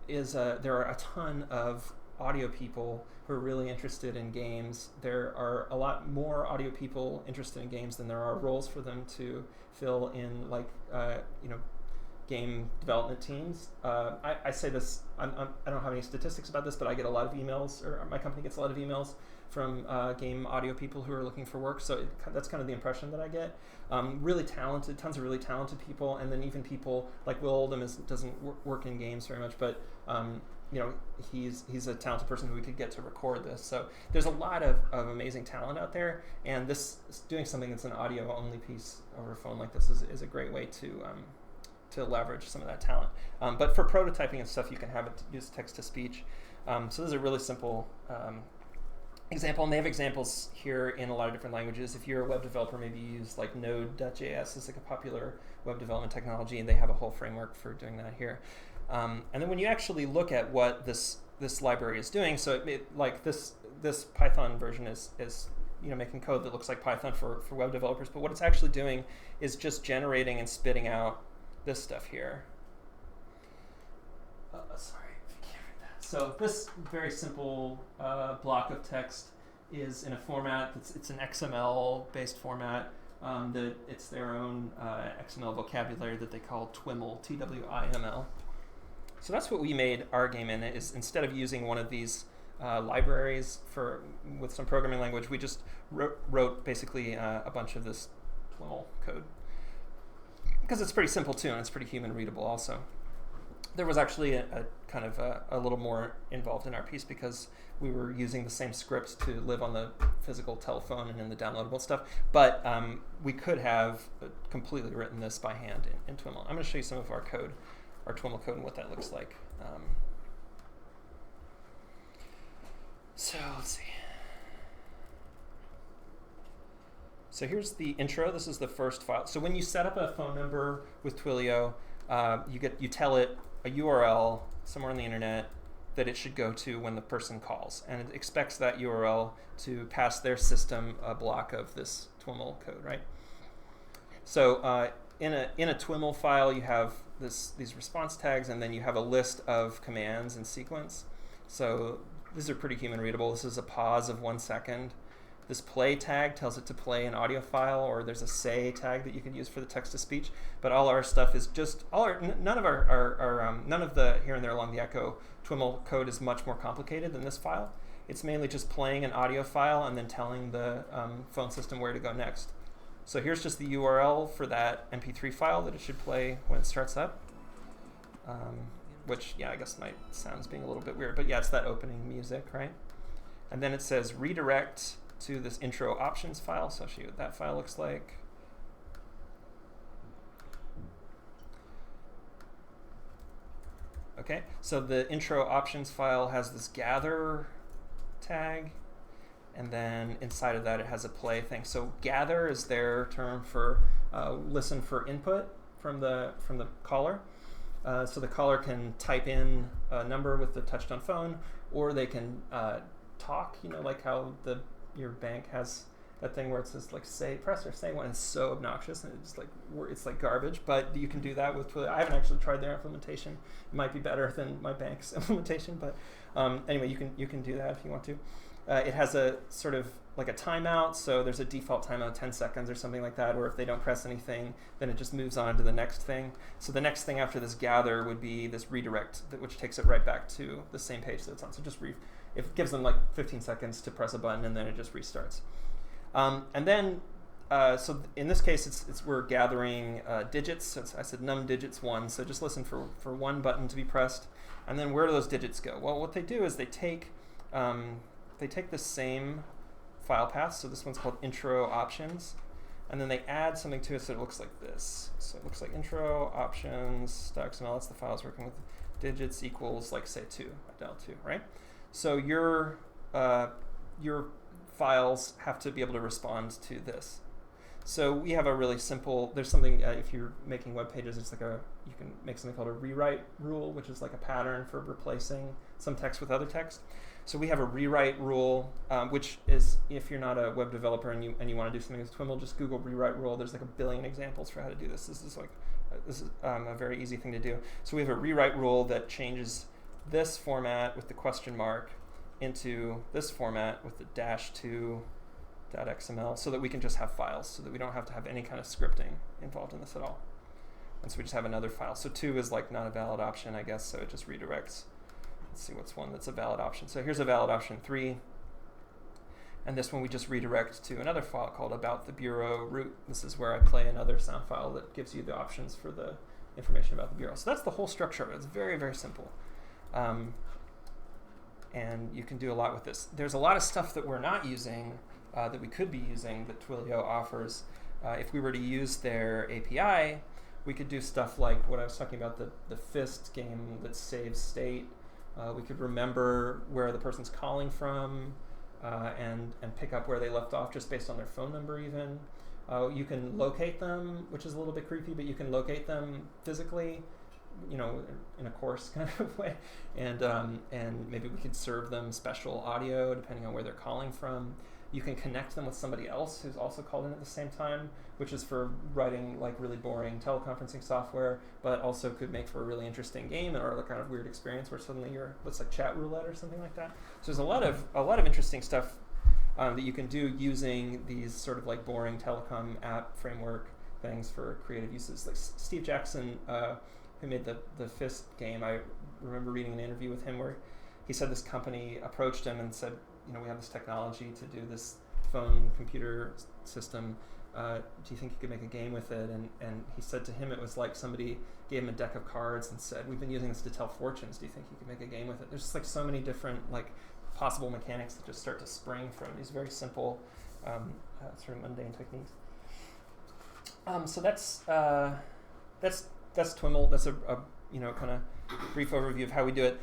are a ton of audio people who are really interested in games. There are a lot more audio people interested in games than there are roles for them to fill in, like game development teams. I say this, I don't have any statistics about this, but I get a lot of emails, or my company gets a lot of emails from game audio people who are looking for work. So that's kind of the impression that I get. Really talented, tons of really talented people, and then even people like Will Oldham doesn't work in games very much, but he's a talented person who we could get to record this. So there's a lot of amazing talent out there, and this doing something that's an audio only piece over a phone like this is a great way to leverage some of that talent. But for prototyping and stuff, you can have it use text to speech. So this is a really simple example, and they have examples here in a lot of different languages. If you're a web developer, maybe you use like Node.js is like a popular web development technology, and they have a whole framework for doing that here. And then when you actually look at what this library is doing, so like this Python version is making code that looks like Python for web developers, but what it's actually doing is just generating and spitting out this stuff here. Sorry, if you can't read that. So this very simple block of text is in a format it's an XML-based format. That it's their own XML vocabulary that they call TWIML, T-W-I-M-L. So that's what we made our game in. Is instead of using one of these libraries with some programming language, we just wrote basically a bunch of this TWIML code. Because it's pretty simple too, and it's pretty human readable also. there was actually a kind of a little more involved in our piece because we were using the same scripts to live on the physical telephone and in the downloadable stuff. But we could have completely written this by hand in TWIML. I'm going to show you some of our code, our TWIML code, and what that looks like. So let's see. So here's the intro. This is the first file. So when you set up a phone number with Twilio, you tell it a URL somewhere on the internet that it should go to when the person calls, and it expects that URL to pass their system a block of this TWIML code, right? So in a TWIML file, you have these response tags, and then you have a list of commands in sequence. So these are pretty human readable. This is a pause of 1 second. This play tag tells it to play an audio file, or there's a say tag that you can use for the text to speech. But all our stuff is just none of none of the here and there along the echo TWIML code is much more complicated than this file. It's mainly just playing an audio file and then telling the phone system where to go next. So here's just the URL for that MP3 file that it should play when it starts up. Which, yeah, I guess might sound being a little bit weird, but yeah, it's that opening music, right? And then it says redirect to this intro options file, so I'll show you what that file looks like. Okay, so the intro options file has this gather tag, and then inside of that it has a play thing. So gather is their term for listen for input from the caller. So the caller can type in a number with the touch-tone phone, or they can talk, like how your bank has that thing where it says like say press or say one. It's so obnoxious and it's like garbage, but you can do that with Twilio. I haven't actually tried their implementation. It might be better than my bank's implementation, but anyway, you can do that if you want to. It has a sort of like a timeout, so there's a default timeout 10 seconds or something like that, or if they don't press anything, then it just moves on to the next thing. So the next thing after this gather would be this redirect, which takes it right back to the same page that it's on. So just it gives them like 15 seconds to press a button, and then it just restarts. And then, so in this case, we're gathering digits. So I said num digits 1, so just listen for one button to be pressed. And then where do those digits go? Well, what they do is they take the same file path, so this one's called intro options, and then they add something to it so it looks like this. So it looks like intro options.xml, that's the file I was working with, digits equals like say 2, del 2, right? So your files have to be able to respond to this. So we have a really simple, there's something, if you're making web pages, it's like you can make something called a rewrite rule, which is like a pattern for replacing some text with other text. So we have a rewrite rule, which is, if you're not a web developer and you want to do something with TWIML, just Google rewrite rule. There's like a billion examples for how to do this. This is a very easy thing to do. So we have a rewrite rule that changes this format with the question mark into this format with the -2.xml, so that we can just have files, so that we don't have to have any kind of scripting involved in this at all. And so we just have another file. So 2 is like not a valid option, I guess, so it just redirects. Let's see what's one that's a valid option. So here's a valid option 3. And this one we just redirect to another file called about the bureau root. This is where I play another sound file that gives you the options for the information about the bureau. So that's the whole structure of it. It's very, very simple. And you can do a lot with this. There's a lot of stuff that we're not using that we could be using that Twilio offers. If we were to use their API, we could do stuff like what I was talking about, the fist game that saves state. We could remember where the person's calling from and pick up where they left off just based on their phone number even. You can locate them, which is a little bit creepy, but you can locate them physically, in a coarse kind of way. And maybe we could serve them special audio depending on where they're calling from. You can connect them with somebody else who's also called in at the same time, which is for writing like really boring teleconferencing software, but also could make for a really interesting game or a kind of weird experience where suddenly it's like chat roulette or something like that. So there's a lot of interesting stuff that you can do using these sort of like boring telecom app framework things for creative uses. Like Steve Jackson, who made the Fist game, I remember reading an interview with him where he said this company approached him and said, we have this technology to do this phone computer system. Do you think you could make a game with it? And he said to him it was like somebody gave him a deck of cards and said, we've been using this to tell fortunes. Do you think you could make a game with it? There's just like so many different like possible mechanics that just start to spring from these very simple sort of mundane techniques. So that's Twiml. That's a kind of brief overview of how we do it.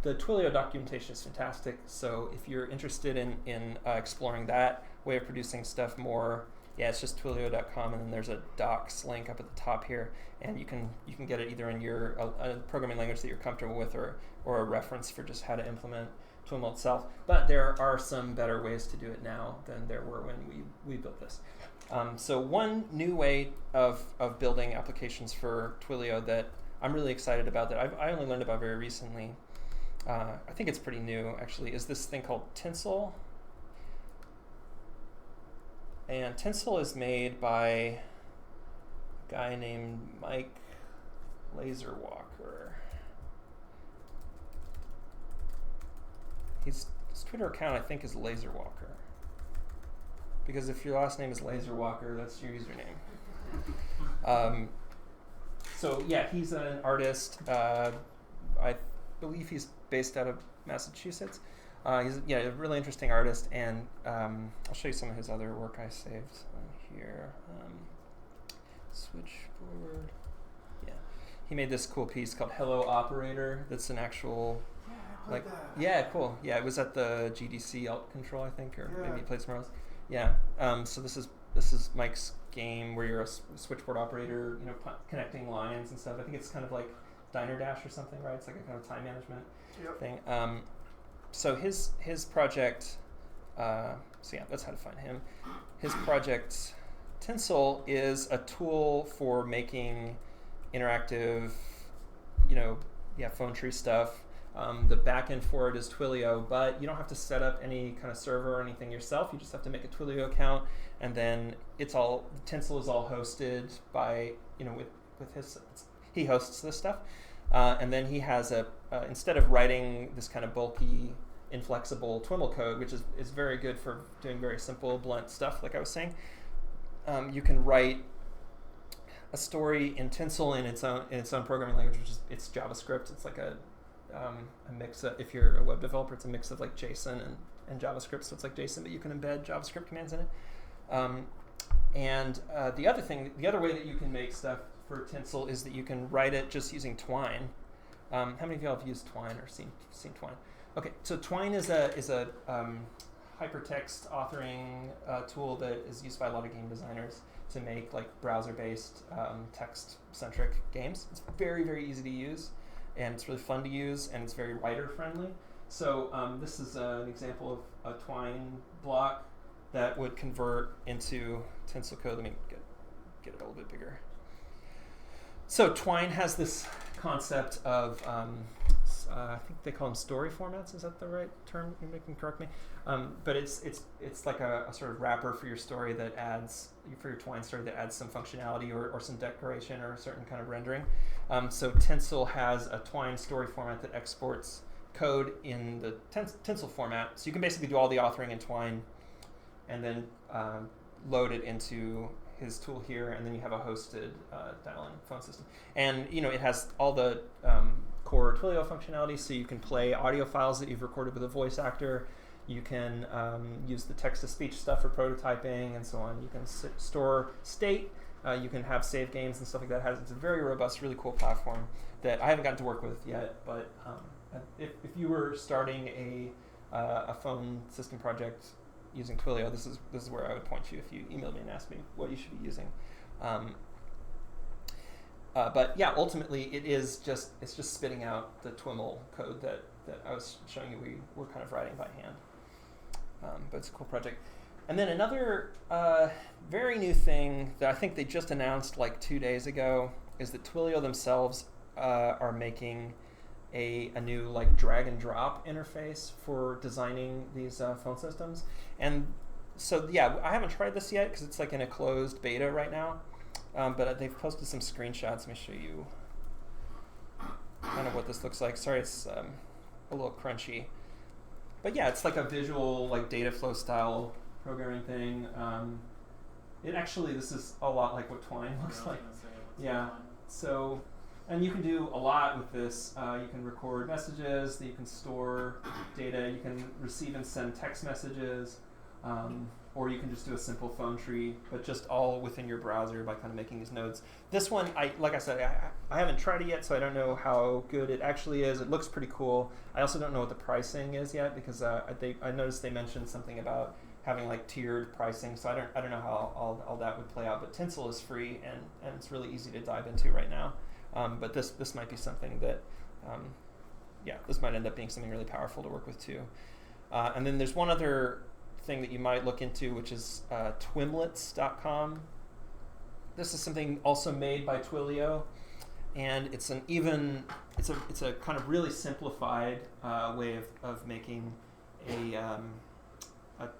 The Twilio documentation is fantastic. So if you're interested in exploring that way of producing stuff more, it's just twilio.com, and then there's a docs link up at the top here, and you can get it either in your a programming language that you're comfortable with, or a reference for just how to implement Twiml itself. But there are some better ways to do it now than there were when we built this. So one new way of building applications for Twilio that I'm really excited about, that I only learned about very recently, I think it's pretty new actually, is this thing called Tinsel. And Tinsel is made by a guy named Mike Laserwalker. His Twitter account, I think, is Laserwalker. Because if your last name is Laserwalker, that's your username. So yeah, he's an artist. I believe he's based out of Massachusetts. He's a really interesting artist, and I'll show you some of his other work I saved on here. Switchboard. Yeah, he made this cool piece called Hello Operator. That's an actual cool. Yeah, it was at the GDC Alt Control, I think, or maybe he played somewhere else. Yeah. So this is Mike's game where you're a switchboard operator, connecting lines and stuff. I think it's kind of like Diner Dash or something, right? It's like a kind of time management thing. So his project, that's how to find him. His project, Tinsel, is a tool for making interactive, phone tree stuff. The backend for it is Twilio, but you don't have to set up any kind of server or anything yourself. You just have to make a Twilio account, and then Tinsel is all hosted by, with his, he hosts this stuff. And then he has instead of writing this kind of bulky, inflexible Twiml code, which is very good for doing very simple, blunt stuff, like I was saying, you can write a story in Tinsel in its own programming language, which is it's JavaScript. It's like a mix of, if you're a web developer, it's a mix of like JSON and JavaScript. So it's like JSON, but you can embed JavaScript commands in it. The other way that you can make stuff for Tinsel is that you can write it just using Twine. How many of y'all have used Twine or seen Twine? Okay, so Twine is a hypertext authoring tool that is used by a lot of game designers to make like browser-based text-centric games. It's very, very easy to use, and it's really fun to use, and it's very writer-friendly. So this is an example of a Twine block that would convert into Tinsel code. Let me get it a little bit bigger. So Twine has this concept of, I think they call them story formats. Is that the right term? You can correct me. But it's like a sort of wrapper for your story that adds, for your Twine story, that adds some functionality or some decoration or a certain kind of rendering. So Tinsel has a Twine story format that exports code in the Tinsel format. So you can basically do all the authoring in Twine and then load it into his tool here, and then you have a hosted dial-in phone system. And it has all the core Twilio functionality, so you can play audio files that you've recorded with a voice actor. You can use the text-to-speech stuff for prototyping and so on. You can store state. You can have save games and stuff like that. It's a very robust, really cool platform that I haven't gotten to work with yet, but if you were starting a phone system project using Twilio, this is where I would point you if you emailed me and asked me what you should be using. But yeah, ultimately it's just spitting out the Twiml code that I was showing you we were kind of writing by hand. But it's a cool project. And then another very new thing that I think they just announced like 2 days ago is that Twilio themselves are making a new like drag and drop interface for designing these phone systems. And so yeah, I haven't tried this yet because it's like in a closed beta right now. But they've posted some screenshots. Let me show you kind of what this looks like. Sorry, it's a little crunchy. But yeah, it's like a visual like data flow style programming thing. This is a lot like what Twine looks like. Yeah. So, and you can do a lot with this. You can record messages, you can store data, you can receive and send text messages, or you can just do a simple phone tree, but just all within your browser by kind of making these nodes. This one, like I said, I haven't tried it yet, so I don't know how good it actually is. It looks pretty cool. I also don't know what the pricing is yet, because I noticed they mentioned something about having like tiered pricing, so I don't know how all that would play out. But Tinsel is free, and it's really easy to dive into right now. But this might be something that, this might end up being something really powerful to work with too. And then there's one other thing that you might look into, which is twimlets.com. This is something also made by Twilio, and it's a kind of really simplified way of making a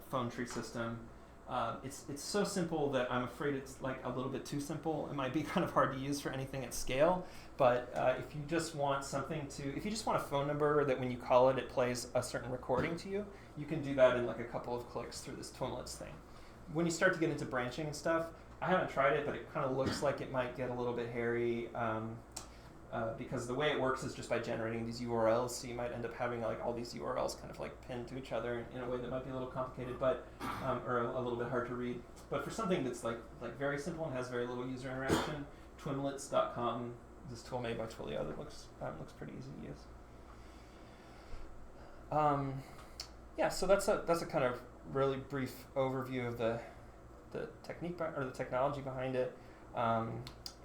phone tree system. It's so simple that I'm afraid it's like a little bit too simple. It might be kind of hard to use for anything at scale, but if you just want a phone number that when you call it, it plays a certain recording to you, you can do that in like a couple of clicks through this Twimlets thing. When you start to get into branching and stuff, I haven't tried it, but it kind of looks like it might get a little bit hairy, because the way it works is just by generating these URLs, so you might end up having like all these URLs kind of like pinned to each other in a way that might be a little complicated, but or a little bit hard to read. But for something that's like very simple and has very little user interaction, twimlets.com is this tool made by Twilio that looks pretty easy to use. So that's a kind of really brief overview of the technique or the technology behind it.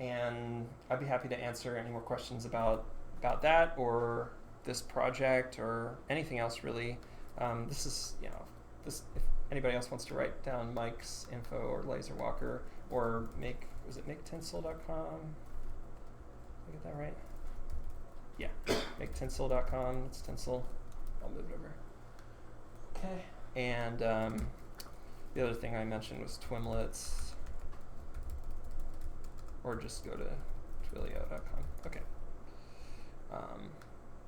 And I'd be happy to answer any more questions about that or this project or anything else really. If anybody else wants to write down Mike's info or Laserwalker or maketinsel.com? Did I get that right? Yeah, maketinsel.com. It's Tinsel. I'll move it over. Okay. And the other thing I mentioned was Twimlets. Or just go to twilio.com. Okay.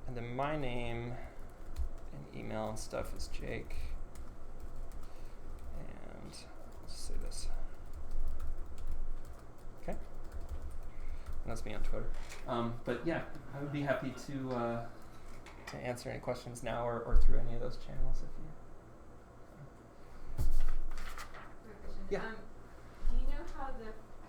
And then my name and email and stuff is Jake. And let's say this. Okay. And that's me on Twitter. But yeah, I would be happy to answer any questions now or through any of those channels if you. Yeah. Do you know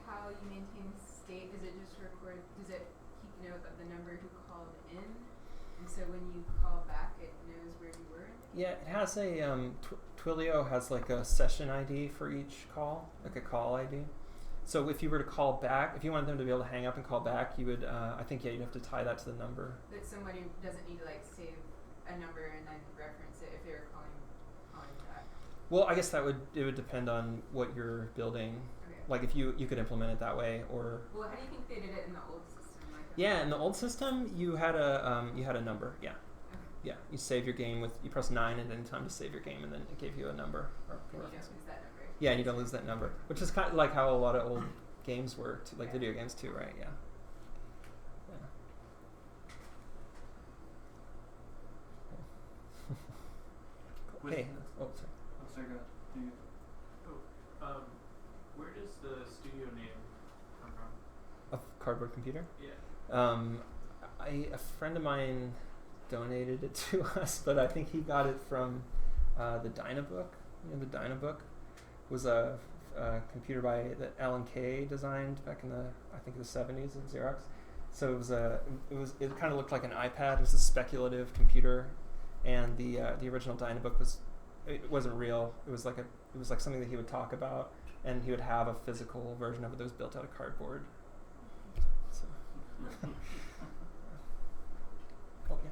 how you maintain state? Does it just record? Does it keep note of the number who called in, and so when you call back, it knows where you were? Yeah, it has a Twilio has like a session ID for each call, like a call ID. So if you were to call back, if you wanted them to be able to hang up and call back, you would. You'd have to tie that to the number. That somebody doesn't need to like save a number and then reference it if they were calling back. Well, I guess it would depend on what you're building. Okay. Like if you could implement it that way, or. Well, how do you think they did it in the old system? Yeah, in the old system, you had a number. Yeah. Okay. Yeah, you save your game you press 9 at any time to save your game, and then it gave you a number. And you don't lose that number. Yeah, and you don't lose that number, which is kind of like how a lot of old games were, video games too, right? Yeah. Hey. Oh, sorry. Oh, sorry. Where does the studio name come from? A cardboard computer? Yeah. A friend of mine donated it to us, but I think he got it from the Dynabook. You know, the Dynabook was a computer that Alan Kay designed back in the 70s at Xerox. So it kind of looked like an iPad. It was a speculative computer, and the original Dynabook wasn't real. It was like something that he would talk about, and he would have a physical version of it that was built out of cardboard. So. Oh yeah.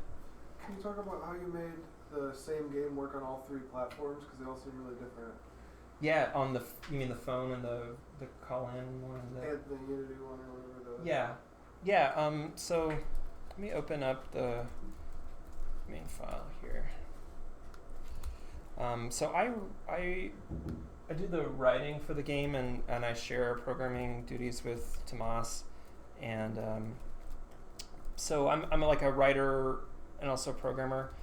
Can you talk about how you made the same game work on all 3 platforms, because they all seem really different? Yeah, you mean the phone and the call-in one? And the Unity one or whatever. Yeah. So let me open up the main file here. So I do the writing for the game, and I share programming duties with Tomas, and so I'm like a writer and also a programmer.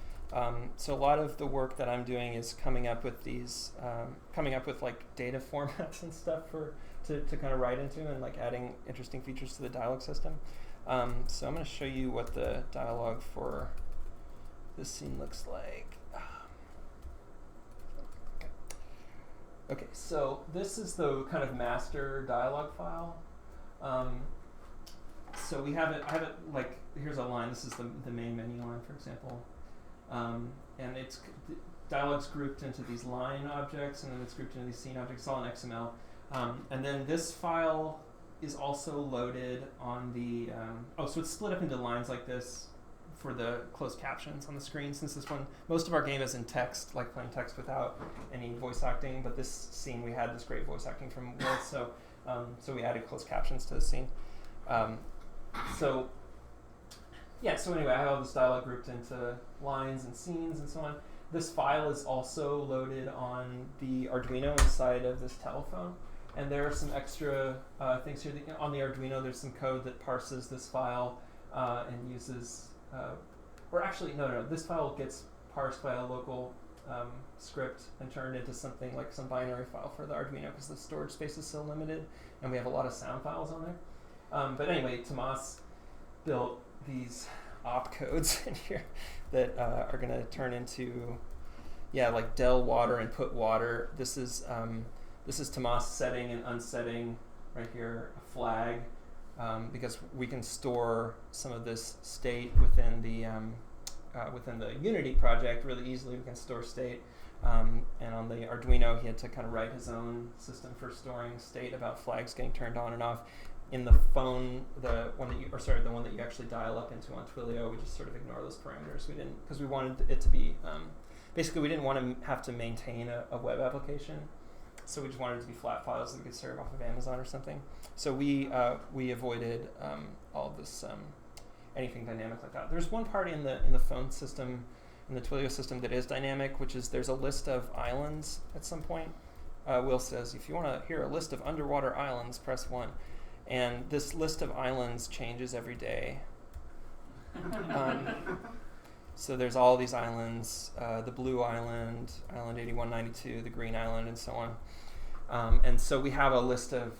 So a lot of the work that I'm doing is coming up with these, like data formats and stuff to kind of write into, and like adding interesting features to the dialogue system. So I'm going to show you what the dialogue for this scene looks like. Okay, so this is the kind of master dialogue file. So we have it, like, here's a line. This is the main menu line, for example. And it's dialogue's grouped into these line objects, and then it's grouped into these scene objects. It's all in XML. And then this file is also loaded on the, so it's split up into lines like this for the closed captions on the screen. Since this one, most of our game is in text, like plain text without any voice acting, but this scene we had this great voice acting from Will, so we added closed captions to the scene. So anyway, I have all this dialogue grouped into lines and scenes and so on. This file is also loaded on the Arduino inside of this telephone. And there are some extra things here. On the Arduino, there's some code that parses this file and uses, this file gets parsed by a local script and turned into something like some binary file for the Arduino because the storage space is so limited, and we have a lot of sound files on there. But anyway, Tomas built these opcodes in here that are going to turn into, like del water and put water. This is Tomas setting and unsetting right here a flag because we can store some of this state within the Unity project really easily. We can store state, and on the Arduino he had to kind of write his own system for storing state about flags getting turned on and off. In the phone, the one that you actually dial up into on Twilio, we just sort of ignore those parameters. We didn't, because we wanted it to be basically we didn't want to have to maintain a web application. So we just wanted it to be flat files that we could serve off of Amazon or something. So we avoided all of this, anything dynamic like that. There's one part in the phone system, in the Twilio system, that is dynamic, which is there's a list of islands at some point. Will says, if you want to hear a list of underwater islands, press 1. And this list of islands changes every day. So there's all these islands, the blue island, island 8192, the green island, and so on. And so we have a list of,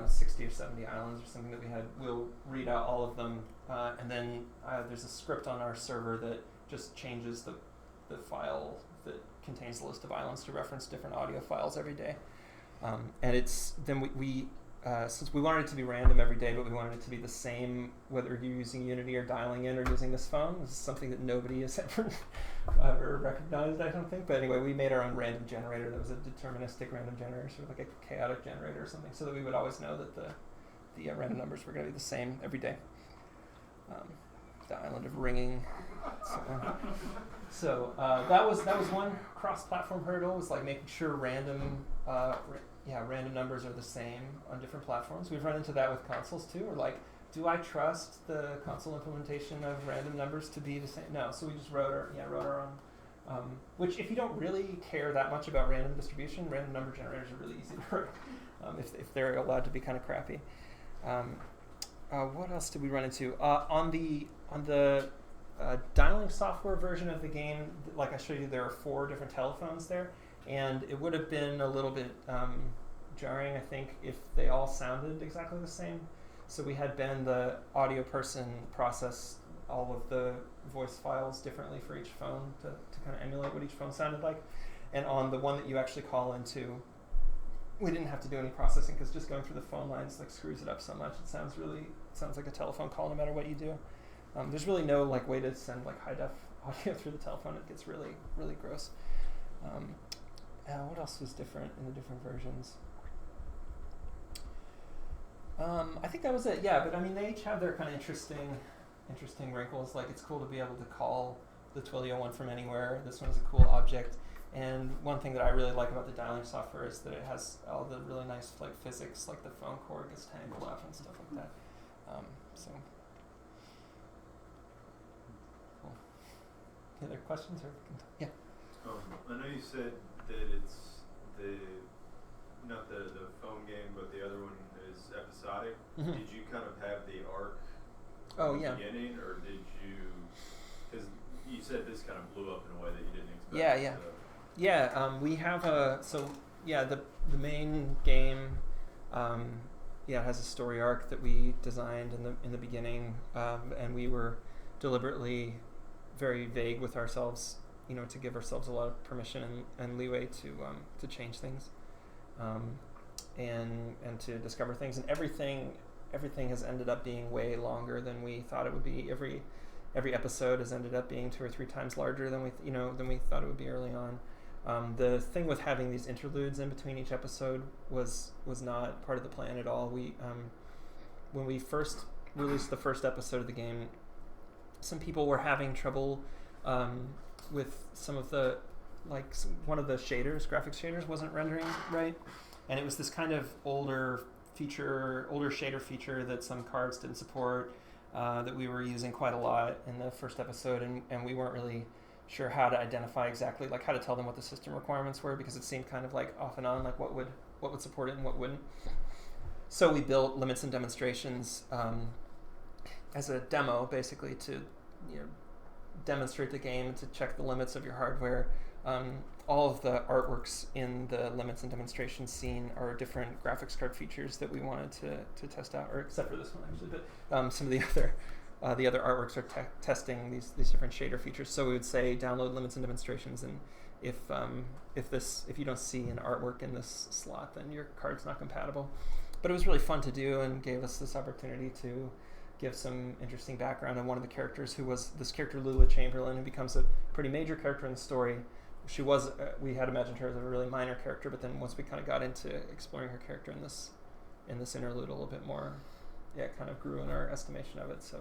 60 or 70 islands or something that we had. We'll read out all of them. And then there's a script on our server that just changes the file that contains the list of islands to reference different audio files every day. And it's then we since we wanted it to be random every day, but we wanted it to be the same whether you're using Unity or dialing in or using this phone. This is something that nobody has ever recognized, I don't think. But anyway, we made our own random generator that was a deterministic random generator, sort of like a chaotic generator or something, so that we would always know that the random numbers were going to be the same every day. The island of ringing. So that was one cross-platform hurdle, was like making sure random numbers are the same on different platforms. We've run into that with consoles too. We're like, do I trust the console implementation of random numbers to be the same? No. So we just wrote our own. Which, if you don't really care that much about random distribution, random number generators are really easy to write if they're allowed to be kind of crappy. What else did we run into? On the dialing software version of the game, like I showed you, there are 4 different telephones there. And it would have been a little bit jarring, I think, if they all sounded exactly the same. So we had Ben, the audio person, process all of the voice files differently for each phone to kind of emulate what each phone sounded like. And on the one that you actually call into, we didn't have to do any processing because just going through the phone lines like screws it up so much. It sounds like a telephone call no matter what you do. There's really no way to send high def audio through the telephone. It gets really, really gross. What else was different in the different versions? I think that was it. Yeah, but they each have their kind of interesting wrinkles. Like, it's cool to be able to call the Twilio one from anywhere. This one's a cool object. And one thing that I really like about the dialing software is that it has all the really nice physics, like the phone cord gets tangled up and stuff like that. So, cool. Any other questions? Yeah. I know you said that it's not the phone game, but the other one is episodic. Mm-hmm. Did you kind of have the arc in the beginning, or did you? Because you said this kind of blew up in a way that you didn't expect. Yeah. So. Yeah, we have the main game, it has a story arc that we designed in the beginning, and we were deliberately very vague with ourselves, to give ourselves a lot of permission and leeway to change things, and to discover things, and everything has ended up being way longer than we thought it would be. Every episode has ended up being 2 or 3 times larger than we thought it would be early on. The thing with having these interludes in between each episode was not part of the plan at all. When we first released the first episode of the game, some people were having trouble with some of the, one of the graphics shaders wasn't rendering right, and it was this kind of older shader feature that some cards didn't support, that we were using quite a lot in the first episode, and we weren't really sure how to identify exactly, how to tell them what the system requirements were, because it seemed kind of off and on, what would support it and what wouldn't. So we built limits and demonstrations as a demo, basically, to demonstrate the game, to check the limits of your hardware. All of the artworks in the limits and demonstrations scene are different graphics card features that we wanted to test out, or except for this one actually, but some of the other artworks are testing these different shader features. So we would say download limits and demonstrations, and if you don't see an artwork in this slot, then your card's not compatible. But it was really fun to do, and gave us this opportunity to give some interesting background on one of the characters, who was this character Lula Chamberlain, who becomes a pretty major character in the story. She was we had imagined her as a really minor character, but then once we kind of got into exploring her character in this interlude a little bit more, it kind of grew in our estimation of it. So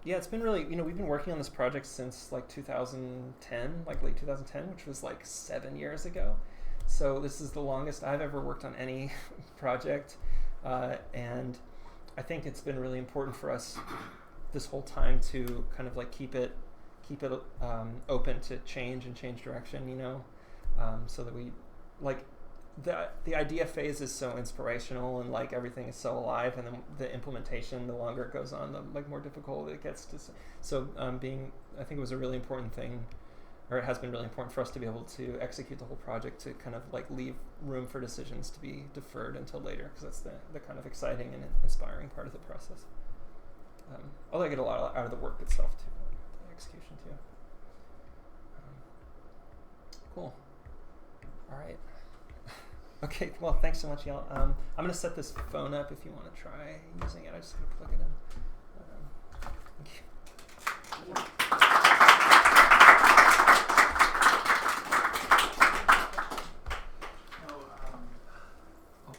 it's been really, we've been working on this project since 2010, late 2010, which was 7 years ago. So this is the longest I've ever worked on any project, and I think it's been really important for us this whole time to kind of keep it open to change direction, so that we the idea phase is so inspirational, and everything is so alive, and then the implementation, the longer it goes on, the more difficult it gets to. So I think it was a really important thing, or it has been really important for us to be able to execute the whole project, to kind of leave room for decisions to be deferred until later, because that's the kind of exciting and inspiring part of the process. Although I get a lot out of the work itself too, the execution too. Cool. All right. Okay, well, thanks so much, y'all. I'm going to set this phone up if you want to try using it. I just got to plug it in. Thank you.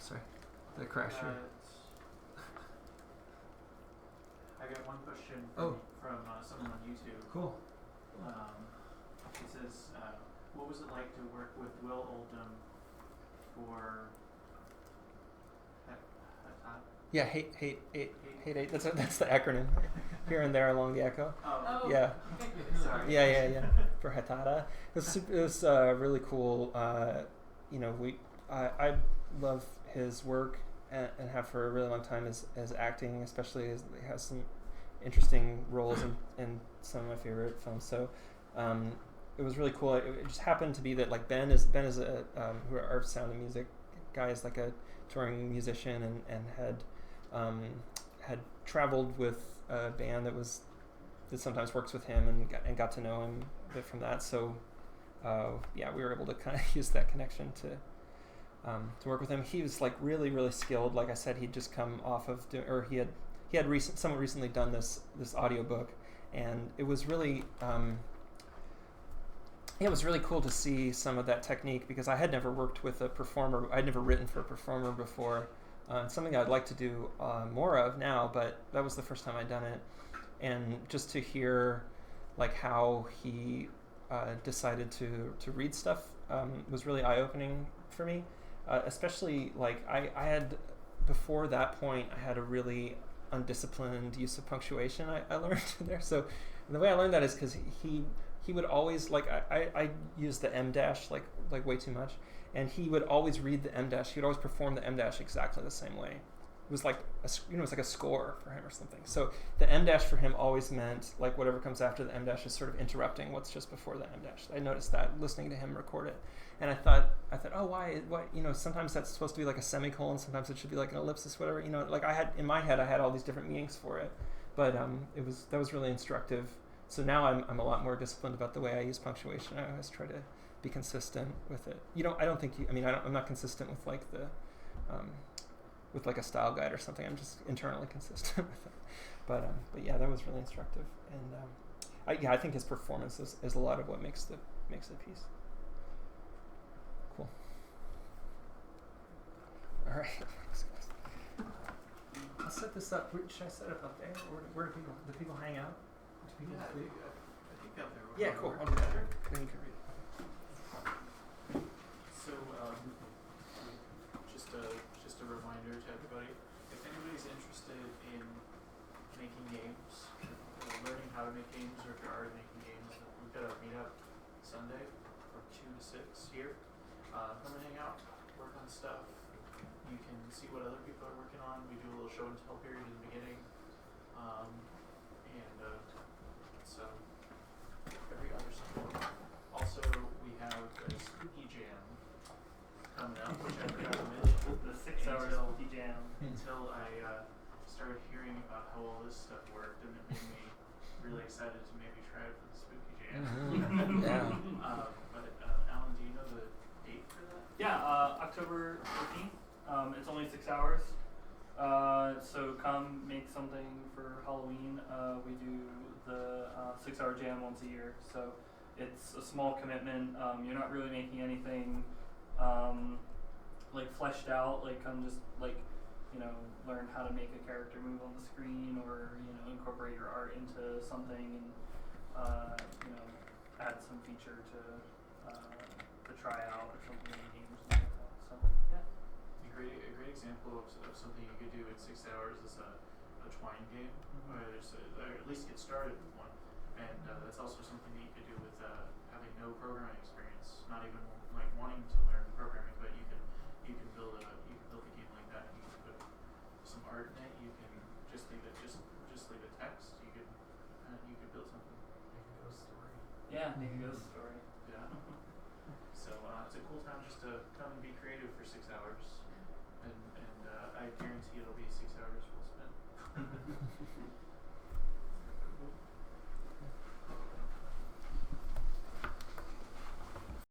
Sorry. Did it crash here? I got one question from someone on YouTube. Cool. It says, what was it like to work with Will Oldham for Yeah, hate 8. That's the acronym. Here and there along the echo. Oh. Yeah. Sorry. Yeah. For Hatada. It was really cool. I love his work and have for a really long time as acting, especially as he has some interesting roles in some of my favorite films. So it was really cool. It just happened to be that Ben is who our sound and music guy, is a touring musician and had traveled with a band that sometimes works with him, and got to know him a bit from that. So we were able to kind of use that connection to work with him. He was really, really skilled. Like I said, he'd just come off of he had somewhat recently done this audiobook, and it was really it was really cool to see some of that technique, because I had never worked with a performer. I'd never written for a performer before. It's something I'd like to do more of now, but that was the first time I'd done it. And just to hear how he decided to read stuff was really eye-opening for me. Especially I had, before that point, I had a really undisciplined use of punctuation I learned there. So the way I learned that is because he would always I used the M dash way too much, and he would always read the M dash. He would always perform the M dash exactly the same way, was like it was like a score for him or something. So the M dash for him always meant like whatever comes after the M dash is sort of interrupting what's just before the M dash. I noticed that listening to him record it, and I thought, oh, why, sometimes that's supposed to be like a semicolon, sometimes it should be like an ellipsis, whatever. Like I had in my head, I had all these different meanings for it, but that was really instructive. So now I'm a lot more disciplined about the way I use punctuation. I always try to be consistent with it. I'm not consistent with like the with like a style guide or something. I'm just internally consistent with it. But yeah, that was really instructive, and I think his performance is a lot of what makes the piece. Cool. All right. I'll set this up. Should I set it up there, or where do people hang out? Do people I think out there. Yeah, cool. I'll do that. Then you can read it. So, just a reminder to everybody, if anybody's interested in making games, learning how to make games, or if you're already making games, we've got a meetup Sunday from 2 to 6 here. Come and hang out, work on stuff. You can see what other people are working on. We do a little show and tell period in the beginning. So every other Sunday. Also, we have a spooky jam coming up, which I forgot to mention. The 6-hour spooky jam. Until I started hearing about how all this stuff worked, and it made me really excited to maybe try it for the spooky jam. Yeah. But Alan, do you know the date for that? Yeah, October 13th. It's only 6 hours. So come make something for Halloween. We do the 6-hour jam once a year. So it's a small commitment. You're not really making anything like fleshed out. Like come just like, learn how to make a character move on the screen, or, incorporate your art into something, and, add some feature to try out or something in the game or something like that. So, yeah. A great example of something you could do in 6 hours is a twine game, or at least get started with one. And that's also something that you could do with having no programming experience, not even like wanting to learn programming, but you can build a game like that. You can put some art in it. You can just leave it text. You could build something. Make a ghost story. Yeah, make a ghost story. Yeah. So it's a cool time just to come and be creative for 6 hours, and I guarantee it'll be 6 hours well spent.